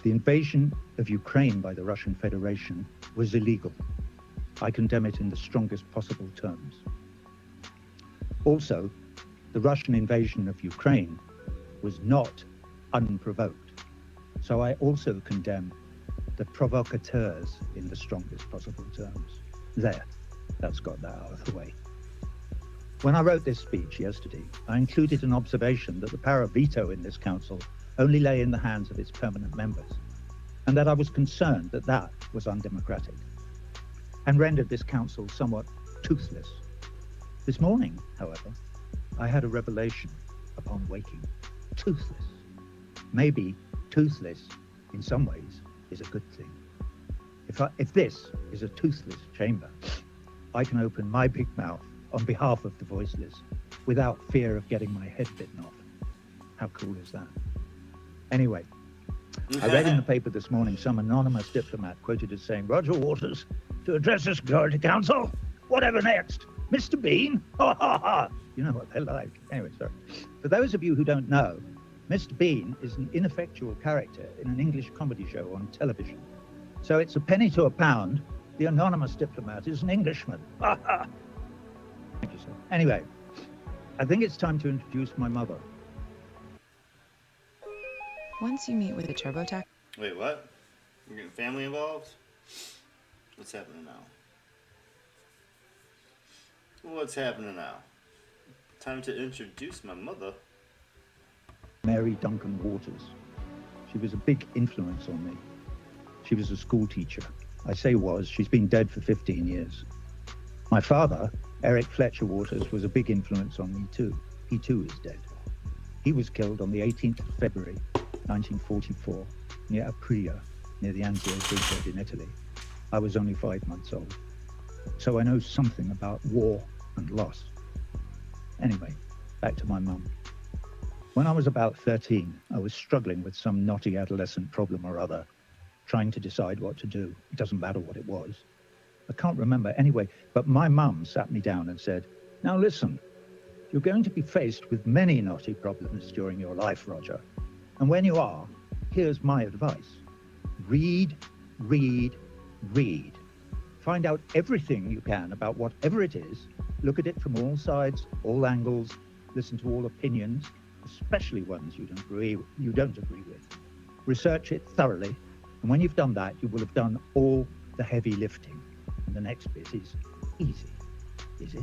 The invasion of Ukraine by the Russian Federation was illegal. I condemn it in the strongest possible terms. Also, the Russian invasion of Ukraine was not unprovoked. So I also condemn the provocateurs in the strongest possible terms. There, that's got that out of the way. When I wrote this speech yesterday, I included an observation that the power of veto in this council only lay in the hands of its permanent members, and that I was concerned that that was undemocratic and rendered this council somewhat toothless. This morning, however, I had a revelation upon waking. Toothless. Maybe toothless, in some ways, is a good thing. If this is a toothless chamber, I can open my big mouth on behalf of the voiceless without fear of getting my head bitten off. How cool is that? Anyway, I read in the paper this morning some anonymous diplomat quoted as saying, Roger Waters, to address the Security Council, whatever next? Mr. Bean? Ha ha ha! You know what they're like. Anyway, sorry. For those of you who don't know, Mr. Bean is an ineffectual character in an English comedy show on television. So it's a penny to a pound. The anonymous diplomat is an Englishman. Ha ha! Thank you, sir. Anyway, I think it's time to introduce my mother. Once you meet with a TurboTax. Wait, what? You're getting family involved? What's happening now? What's happening now? Time to introduce my mother. Mary Duncan Waters. She was a big influence on me. She was a school teacher. I say was, she's been dead for 15 years. My father, Eric Fletcher Waters, was a big influence on me too. He too is dead. He was killed on the 18th of February, 1944, near Shaprio, near the Anzio Bridge in Italy. I was only 5 months old. So I know something about war and loss. Anyway, back to my mum. When I was about 13, I was struggling with some knotty adolescent problem or other, trying to decide what to do. It doesn't matter what it was. I can't remember anyway, but my mum sat me down and said, now listen, you're going to be faced with many knotty problems during your life, Roger. And when you are, here's my advice. Read, read, read. Find out everything you can about whatever it is. Look at it from all sides, all angles. Listen to all opinions, especially ones you don't agree with. Research it thoroughly. And when you've done that, you will have done all the heavy lifting. And the next bit is easy. Is it?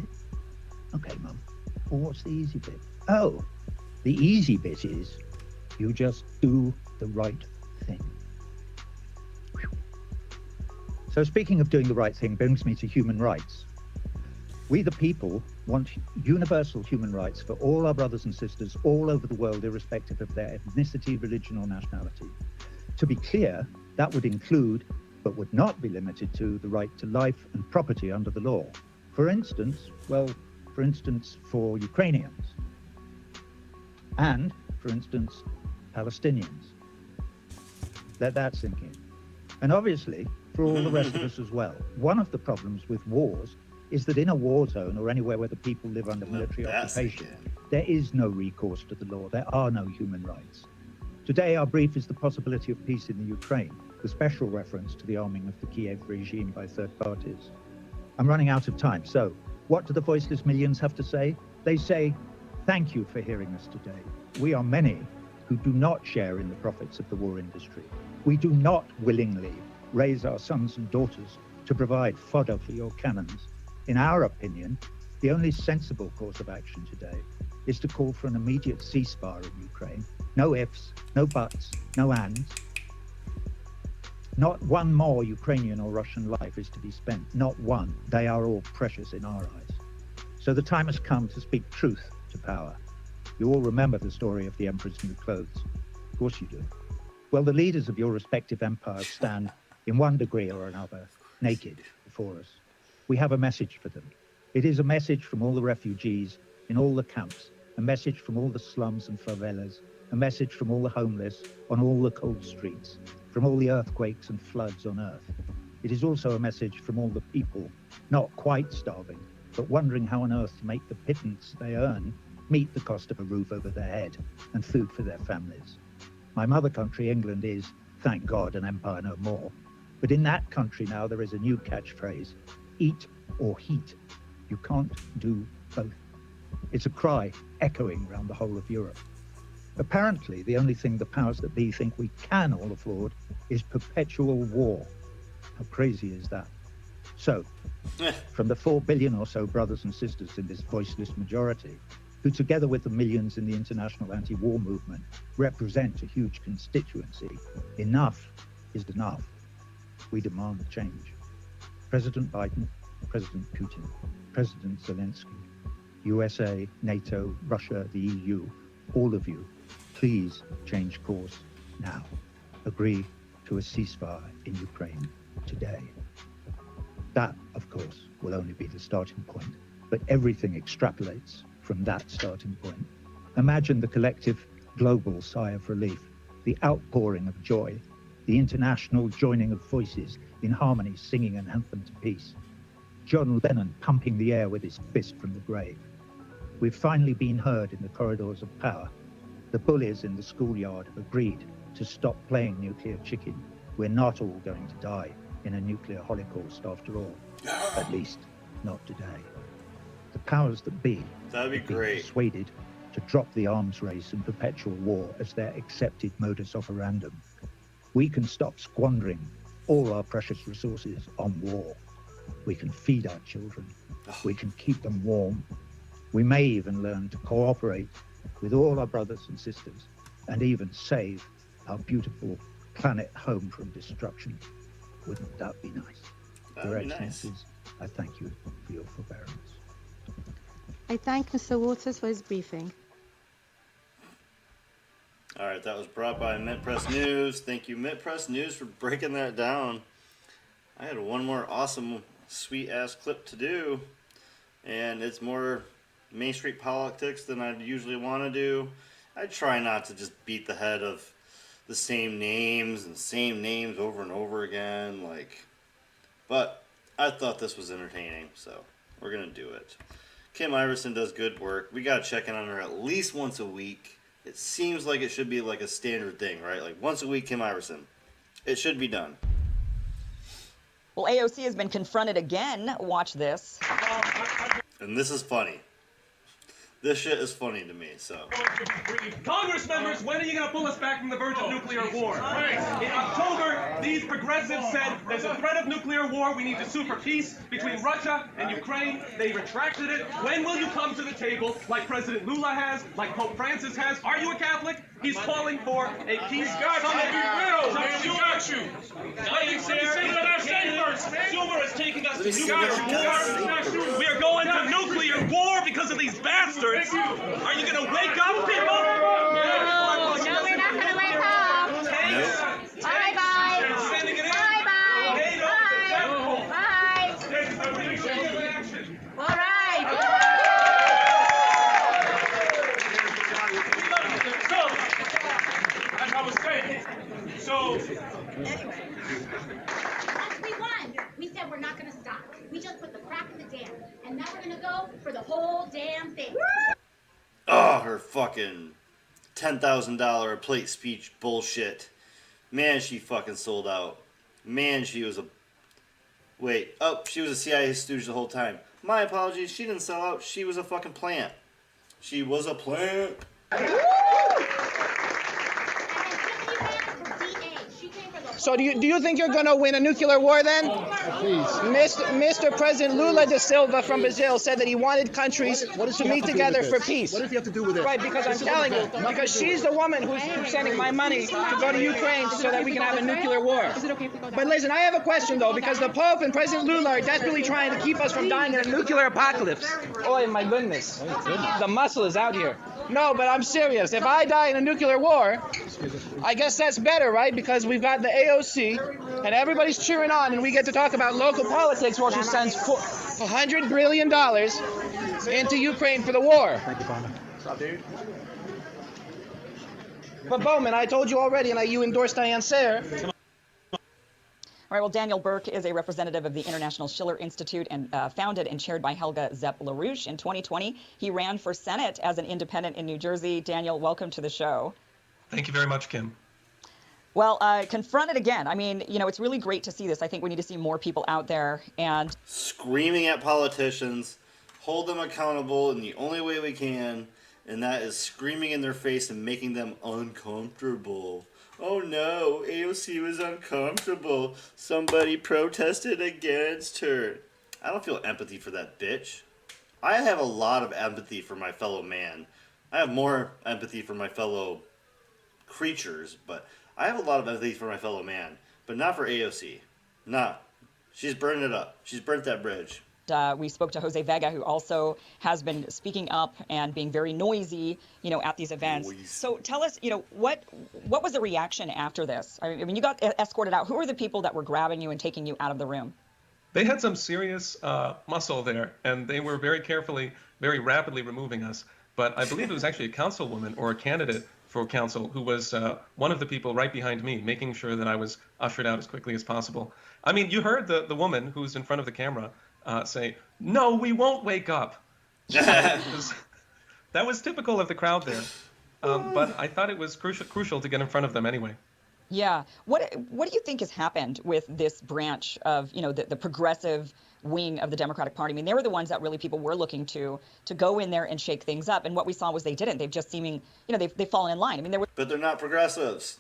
Okay, Mum. Well, what's the easy bit? Oh, the easy bit is you just do the right thing. Whew. So speaking of doing the right thing brings me to human rights. We the people want universal human rights for all our brothers and sisters all over the world, irrespective of their ethnicity, religion, or nationality. To be clear, that would include, but would not be limited to, the right to life and property under the law. For instance, for Ukrainians. And, for instance, Palestinians. Let that sink in. And obviously, for all the rest of us as well. One of the problems with wars is that in a war zone or anywhere where the people live under military occupation, there is no recourse to the law. There are no human rights. Today, our brief is the possibility of peace in the Ukraine, with special reference to the arming of the Kiev regime by third parties. I'm running out of time, so what do the voiceless millions have to say? They say, thank you for hearing us today. We are many who do not share in the profits of the war industry. We do not willingly raise our sons and daughters to provide fodder for your cannons. In our opinion, the only sensible course of action today is to call for an immediate ceasefire in Ukraine. No ifs, no buts, no ands. Not one more Ukrainian or Russian life is to be spent. Not one. They are all precious in our eyes. So the time has come to speak truth to power. You all remember the story of the Emperor's new clothes. Of course you do. Well, the leaders of your respective empires stand, in one degree or another, naked before us. We have a message for them. It is a message from all the refugees in all the camps, a message from all the slums and favelas, a message from all the homeless on all the cold streets, from all the earthquakes and floods on earth. It is also a message from all the people, not quite starving, but wondering how on earth to make the pittance they earn meet the cost of a roof over their head and food for their families. My mother country, England, is, thank God, an empire no more. But in that country now there is a new catchphrase, eat or heat. You can't do both. It's a cry echoing around the whole of Europe. Apparently, the only thing the powers that be think we can all afford is perpetual war. How crazy is that? So, from the 4 billion or so brothers and sisters in this voiceless majority, who together with the millions in the international anti-war movement represent a huge constituency, enough is enough. We demand change. President Biden, President Putin, President Zelensky, USA, NATO, Russia, the EU, all of you, please change course now. Agree to a ceasefire in Ukraine today. That, of course, will only be the starting point, but everything extrapolates from that starting point. Imagine the collective global sigh of relief, the outpouring of joy, the international joining of voices in harmony singing an anthem to peace. John Lennon pumping the air with his fist from the grave. We've finally been heard in the corridors of power. The bullies in the schoolyard have agreed to stop playing nuclear chicken. We're not all going to die in a nuclear holocaust after all. At least, not today. The powers that be That'd be have been great. persuaded to drop the arms race and perpetual war as their accepted modus operandum. We can stop squandering all our precious resources on war. We can feed our children. We can keep them warm. We may even learn to cooperate with all our brothers and sisters and even save our beautiful planet home from destruction. Wouldn't that be nice? That'd Your be nice. Excellencies, I thank you for your forbearance. I thank Mr. Waters for his briefing. All right, that was brought by Mint Press News. Thank you, Mint Press News, for breaking that down. I had one more awesome, sweet-ass clip to do, and it's more Main Street politics than I'd usually want to do. I try not to just beat the head of the same names over and over again, but I thought this was entertaining, so we're going to do it. Kim Iverson does good work. We got to check in on her at least once a week. It seems like it should be like a standard thing, right? Like once a week, Kim Iverson. It should be done. Well, AOC has been confronted again. Watch this. And this is funny. This shit is funny to me, so. Congress members, when are you going to pull us back from the verge of nuclear war? In October, these progressives said there's a threat of nuclear war. We need to sue for peace between Russia and Ukraine. They retracted it. When will you come to the table like President Lula has, like Pope Francis has? Are you a Catholic? He's calling for a peace summit. Schumer is taking us to nuclear war. We are going to nuclear war because of these bastards. Are you going to wake up, people? No, we're not going to wake up. Bye-bye. Bye-bye. Bye. All right. So, as I was saying, We won. We said we're not going to stop. We just put the crack in the dam. And now we're going to go for the whole damn thing. Oh, her fucking $10,000 a plate speech bullshit. Man, she fucking sold out. Man, she was a... Wait. Oh, she was a CIA stooge the whole time. My apologies. She didn't sell out. She was a fucking plant. She was a plant. So do you think you're going to win a nuclear war then? Mr. President Lula da Silva from Brazil said that he wanted countries to meet together for peace. What does he have to do with it? Right, because I'm telling you, because she's the woman who's sending my money to go to Ukraine so that we can have a nuclear war. But listen, I have a question though, because the Pope and President Lula are desperately trying to keep us from dying in a nuclear apocalypse. Oh my goodness, the muscle is out here. No, but I'm serious. If I die in a nuclear war, I guess that's better, right? Because we've got the AOC, and everybody's cheering on, and we get to talk about local politics while she sends $100 billion into Ukraine for the war. Thank you, Bowman. What's up, dude? But Bowman, I told you already, and you endorsed Diane Sayre. All right, well, Daniel Burke is a representative of the International Schiller Institute and founded and chaired by Helga Zepp-LaRouche. In 2020, he ran for Senate as an independent in New Jersey. Daniel, welcome to the show. Thank you very much, Kim. Well, confronted again. I mean, you know, it's really great to see this. I think we need to see more people out there and screaming at politicians, hold them accountable in the only way we can, and that is screaming in their face and making them uncomfortable. Oh no, AOC was uncomfortable. Somebody protested against her. I don't feel empathy for that bitch. I have a lot of empathy for my fellow man. I have more empathy for my fellow creatures, but I have a lot of empathy for my fellow man. But not for AOC. Nah. She's burning it up. She's burnt that bridge. We spoke to Jose Vega, who also has been speaking up and being very noisy, at these events. So tell us, what was the reaction after this? I mean, you got escorted out. Who are the people that were grabbing you and taking you out of the room? They had some serious muscle there, and they were very rapidly removing us. But I believe it was actually a councilwoman or a candidate for council who was one of the people right behind me, making sure that I was ushered out as quickly as possible. I mean, you heard the woman who's in front of the camera say, "No, we won't wake up." That was typical of the crowd there. But I thought it was crucial to get in front of them anyway. Yeah. What do you think has happened with this branch of, the progressive wing of the Democratic Party? I mean, they were the ones that really people were looking to go in there and shake things up. And what we saw was they didn't. They've just they've fallen in line. I mean, But they're not progressives.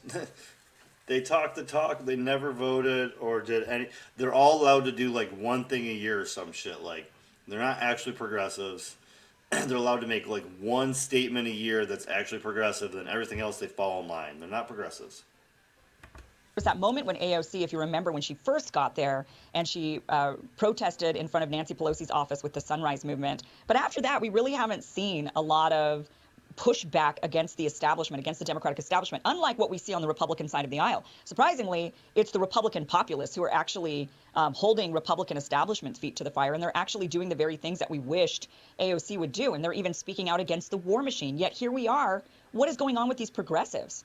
They talk the talk. They never voted or did any. They're all allowed to do like one thing a year or some shit. Like, they're not actually progressives. They're allowed to make like one statement a year that's actually progressive. Then everything else they fall in line. They're not progressives. Was that moment when AOC, if you remember, when she first got there and she protested in front of Nancy Pelosi's office with the Sunrise Movement. But after that, we really haven't seen a lot of pushback against the establishment, against the Democratic establishment, unlike what we see on the Republican side of the aisle. Surprisingly, it's the Republican populists who are actually holding Republican establishment's feet to the fire, and they're actually doing the very things that we wished AOC would do, and they're even speaking out against the war machine. Yet here we are. What is going on with these progressives?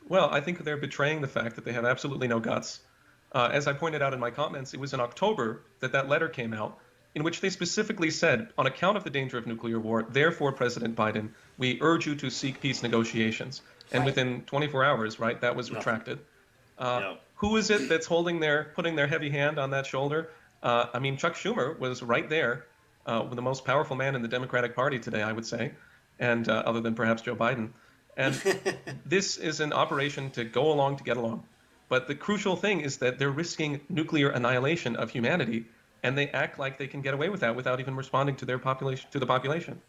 Well, I think they're betraying the fact that they have absolutely no guts. As I pointed out in my comments, it was in October that letter came out in which they specifically said, on account of the danger of nuclear war, therefore, President Biden, we urge you to seek peace negotiations. And within 24 hours, right, that was retracted. Who is it that's putting their heavy hand on that shoulder? I mean, Chuck Schumer was right there, the most powerful man in the Democratic Party today, I would say, and other than perhaps Joe Biden. And this is an operation to go along to get along. But the crucial thing is that they're risking nuclear annihilation of humanity, and they act like they can get away with that without even responding to the population.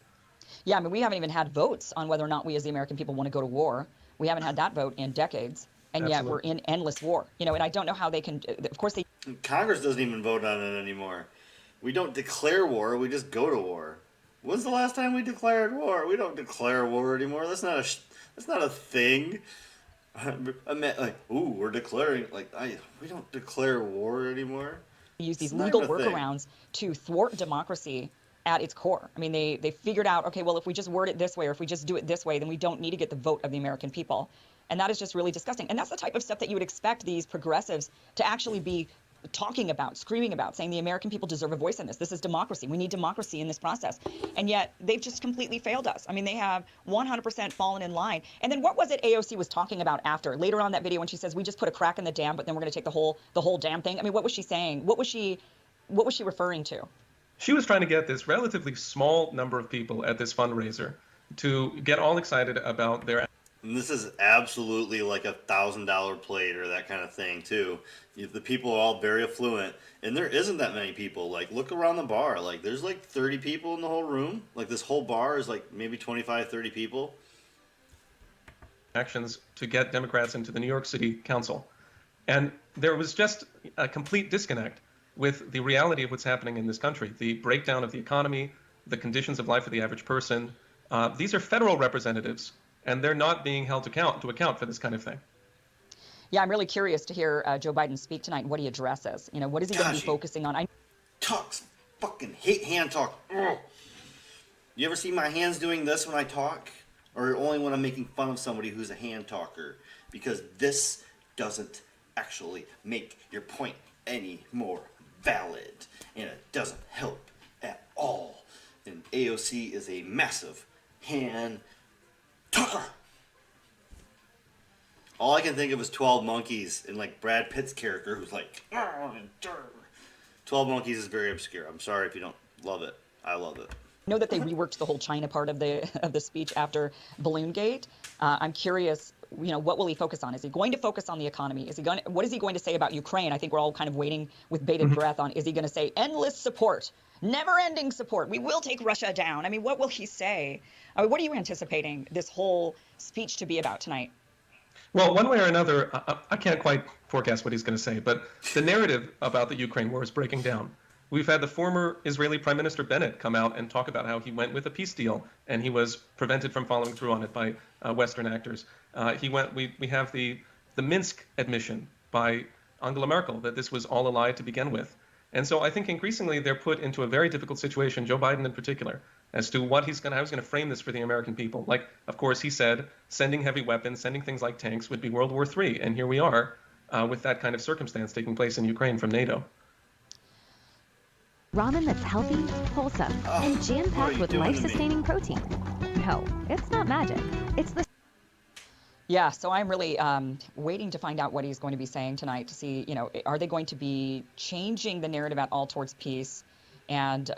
Yeah, I mean, we haven't even had votes on whether or not we as the American people want to go to war. We haven't had that vote in decades, and yet we're in endless war. And I don't know how they can, of course Congress doesn't even vote on it anymore. We don't declare war, we just go to war. When's the last time we declared war? We don't declare war anymore. That's not a thing. I meant like, ooh, we're declaring, we don't declare war anymore. Use these legal workarounds to thwart democracy at its core. I mean, they figured out, okay, well, if we just word it this way or if we just do it this way, then we don't need to get the vote of the American people. And that is just really disgusting. And that's the type of stuff that you would expect these progressives to actually be talking about, screaming about, saying the American people deserve a voice in this. This is democracy. We need democracy in this process. And yet they've just completely failed us. I mean, they have 100% fallen in line. And then what was it AOC was talking about after? Later on that video when she says, we just put a crack in the dam, but then we're going to take the whole damn thing. I mean, what was she saying? What was she referring to? She was trying to get this relatively small number of people at this fundraiser to get all excited about their... And this is absolutely like $1,000 plate or that kind of thing too. The people are all very affluent, and there isn't that many people. Like, look around the bar. Like, there's like 30 people in the whole room. Like, this whole bar is like maybe 25, 30 people. Actions to get Democrats into the New York City Council. And there was just a complete disconnect with the reality of what's happening in this country. The breakdown of the economy, the conditions of life for the average person. These are federal representatives, and they're not being held to account for this kind of thing. Yeah, I'm really curious to hear Joe Biden speak tonight and what he addresses. What is he going to be focusing on? Talks. Fucking hate hand talk. Ugh. You ever see my hands doing this when I talk? Or only when I'm making fun of somebody who's a hand talker? Because this doesn't actually make your point any more valid. And it doesn't help at all. And AOC is a massive hand talker. All I can think of is 12 Monkeys and like Brad Pitt's character who's like 12 Monkeys is very obscure. I'm sorry if you don't love it. I love it. I know that they reworked the whole China part of the speech after Balloongate. I'm curious, what will he focus on? Is he going to focus on the economy? What is he going to say about Ukraine? I think we're all kind of waiting with bated breath on, is he going to say endless support, never-ending support? We will take Russia down. I mean, what will he say? I mean, what are you anticipating this whole speech to be about tonight? Well, one way or another, I can't quite forecast what he's going to say, but the narrative about the Ukraine war is breaking down. We've had the former Israeli Prime Minister Bennett come out and talk about how he went with a peace deal and he was prevented from following through on it by Western actors. We have the Minsk admission by Angela Merkel that this was all a lie to begin with. And so I think increasingly they're put into a very difficult situation, Joe Biden in particular, as to how he's going to frame this for the American people. Like, of course, he said sending heavy weapons, sending things like tanks would be World War III. And here we are with that kind of circumstance taking place in Ukraine from NATO. Ramen that's healthy, wholesome, and jam-packed with life-sustaining protein. No, it's not magic. It's the... Yeah, so I'm really waiting to find out what he's going to be saying tonight to see, are they going to be changing the narrative at all towards peace and,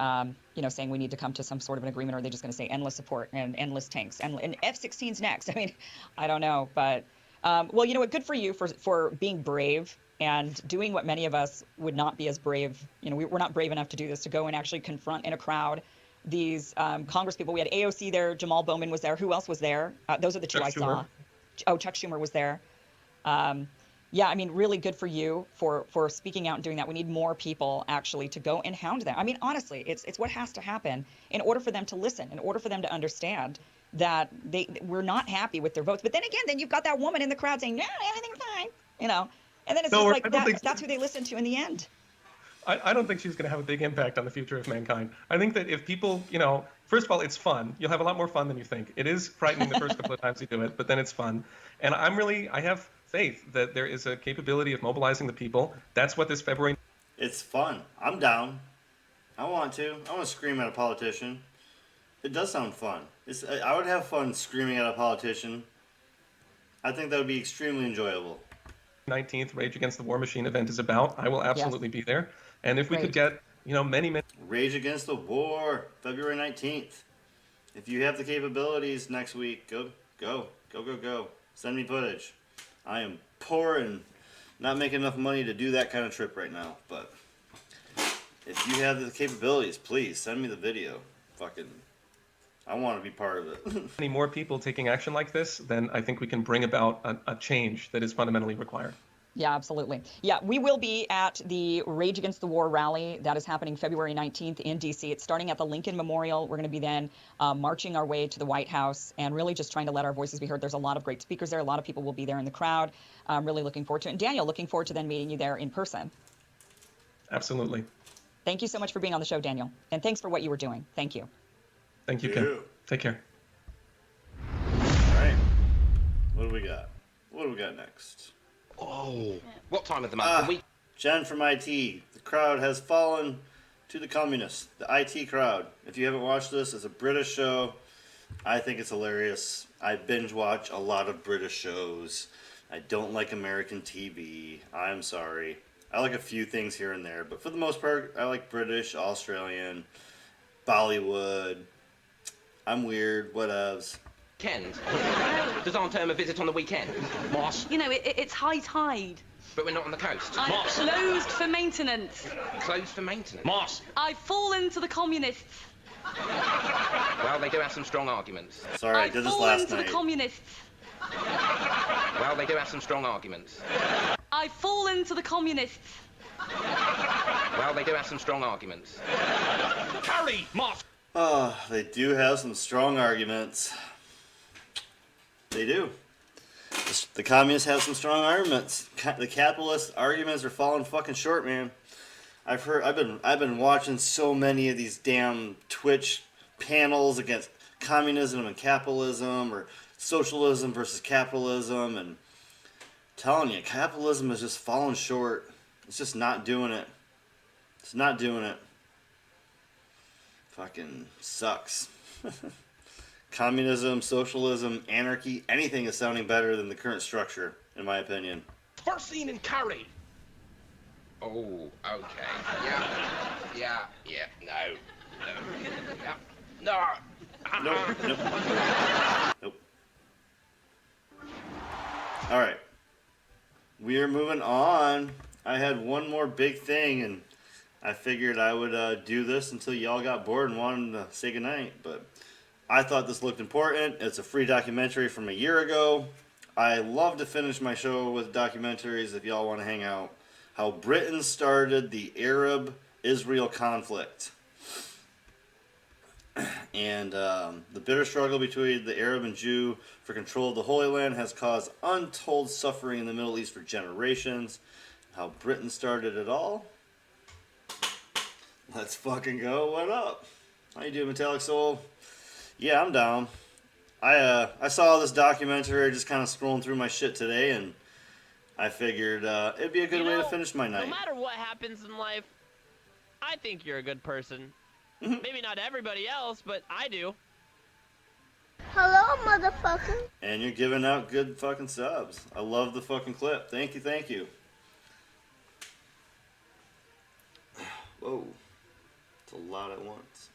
saying we need to come to some sort of an agreement, or are they just going to say endless support and endless tanks and F-16s next? I mean, I don't know. But, well, you know what, good for you for being brave and doing what many of us would not be as brave. We're not brave enough to do this, to go and actually confront in a crowd these Congress people. We had AOC there, Jamal Bowman was there. Who else was there? Those are the two I saw. Oh, Chuck Schumer was there. Yeah, I mean, really good for you for speaking out and doing that. We need more people actually to go and hound them. I mean, honestly, it's what has to happen in order for them to listen, in order for them to understand that we're not happy with their votes. But then again, then you've got that woman in the crowd saying, no, everything's fine, and then it's just like that's who they listen to in the end. I don't think she's going to have a big impact on the future of mankind. I think that if people, first of all, it's fun. You'll have a lot more fun than you think. It is frightening the first couple of times you do it, but then it's fun. And I have faith that there is a capability of mobilizing the people. That's what this February... It's fun. I'm down. I want to scream at a politician. It does sound fun. I would have fun screaming at a politician. I think that would be extremely enjoyable. 19th Rage Against the War Machine event is about. I will absolutely be there. And if we could get, many... Rage Against the War, February 19th. If you have the capabilities next week, go. Send me footage. I am poor and not making enough money to do that kind of trip right now. But if you have the capabilities, please send me the video. I want to be part of it. Any more people taking action like this, then I think we can bring about a change that is fundamentally required. Yeah, absolutely. Yeah, we will be at the Rage Against the War rally. That is happening February 19th in D.C. It's starting at the Lincoln Memorial. We're going to be then marching our way to the White House and really just trying to let our voices be heard. There's a lot of great speakers there. A lot of people will be there in the crowd. I'm really looking forward to it. And Daniel, looking forward to then meeting you there in person. Absolutely. Thank you so much for being on the show, Daniel. And thanks for what you were doing. Thank you. Thank you, Kim. Take care. All right. What do we got next? Oh, what time of the month? Jen from IT. The crowd has fallen to the communists. The IT crowd. If you haven't watched this, it's a British show. I think it's hilarious. I binge watch a lot of British shows. I don't like American TV. I'm sorry. I like a few things here and there, but for the most part, I like British, Australian, Bollywood. I'm weird, whatevs. Weekend. Does Aunt Irma visit on the weekend? Moss. It's high tide. But we're not on the coast. I'm closed for maintenance. Closed for maintenance? Moss. I've fallen to the communists. Well, they do have some strong arguments. Sorry, I did this last night. I've fallen to the communists. Well, they do have some strong arguments. I've fallen to the communists. Well, they do have some strong arguments. Curry, Moss. Oh, they do have some strong arguments. They do. The communists have some strong arguments. The capitalist arguments are falling fucking short, man. I've been watching so many of these damn Twitch panels against communism and capitalism, or socialism versus capitalism, and I'm telling you, capitalism is just falling short. It's just not doing it. It's not doing it. Fucking sucks. Communism, socialism, anarchy, anything is sounding better than the current structure, in my opinion. First scene in Curry. Oh, okay. Yeah, no. Nope. All right. We are moving on. I had one more big thing, and I figured I would do this until y'all got bored and wanted to say goodnight, but I thought this looked important. It's a free documentary from a year ago. I love to finish my show with documentaries if y'all want to hang out. How Britain started the Arab Israel conflict. And the bitter struggle between the Arab and Jew for control of the Holy Land has caused untold suffering in the Middle East for generations. How Britain started it all. Let's fucking go. What up? How you doing, Metallic Soul? Yeah, I'm down. I saw this documentary just kind of scrolling through my shit today, and I figured it'd be a good way to finish my night. No matter what happens in life, I think you're a good person. Maybe not everybody else, but I do. Hello, motherfucker. And you're giving out good fucking subs. I love the fucking clip. Thank you, thank you. Whoa. It's a lot at once.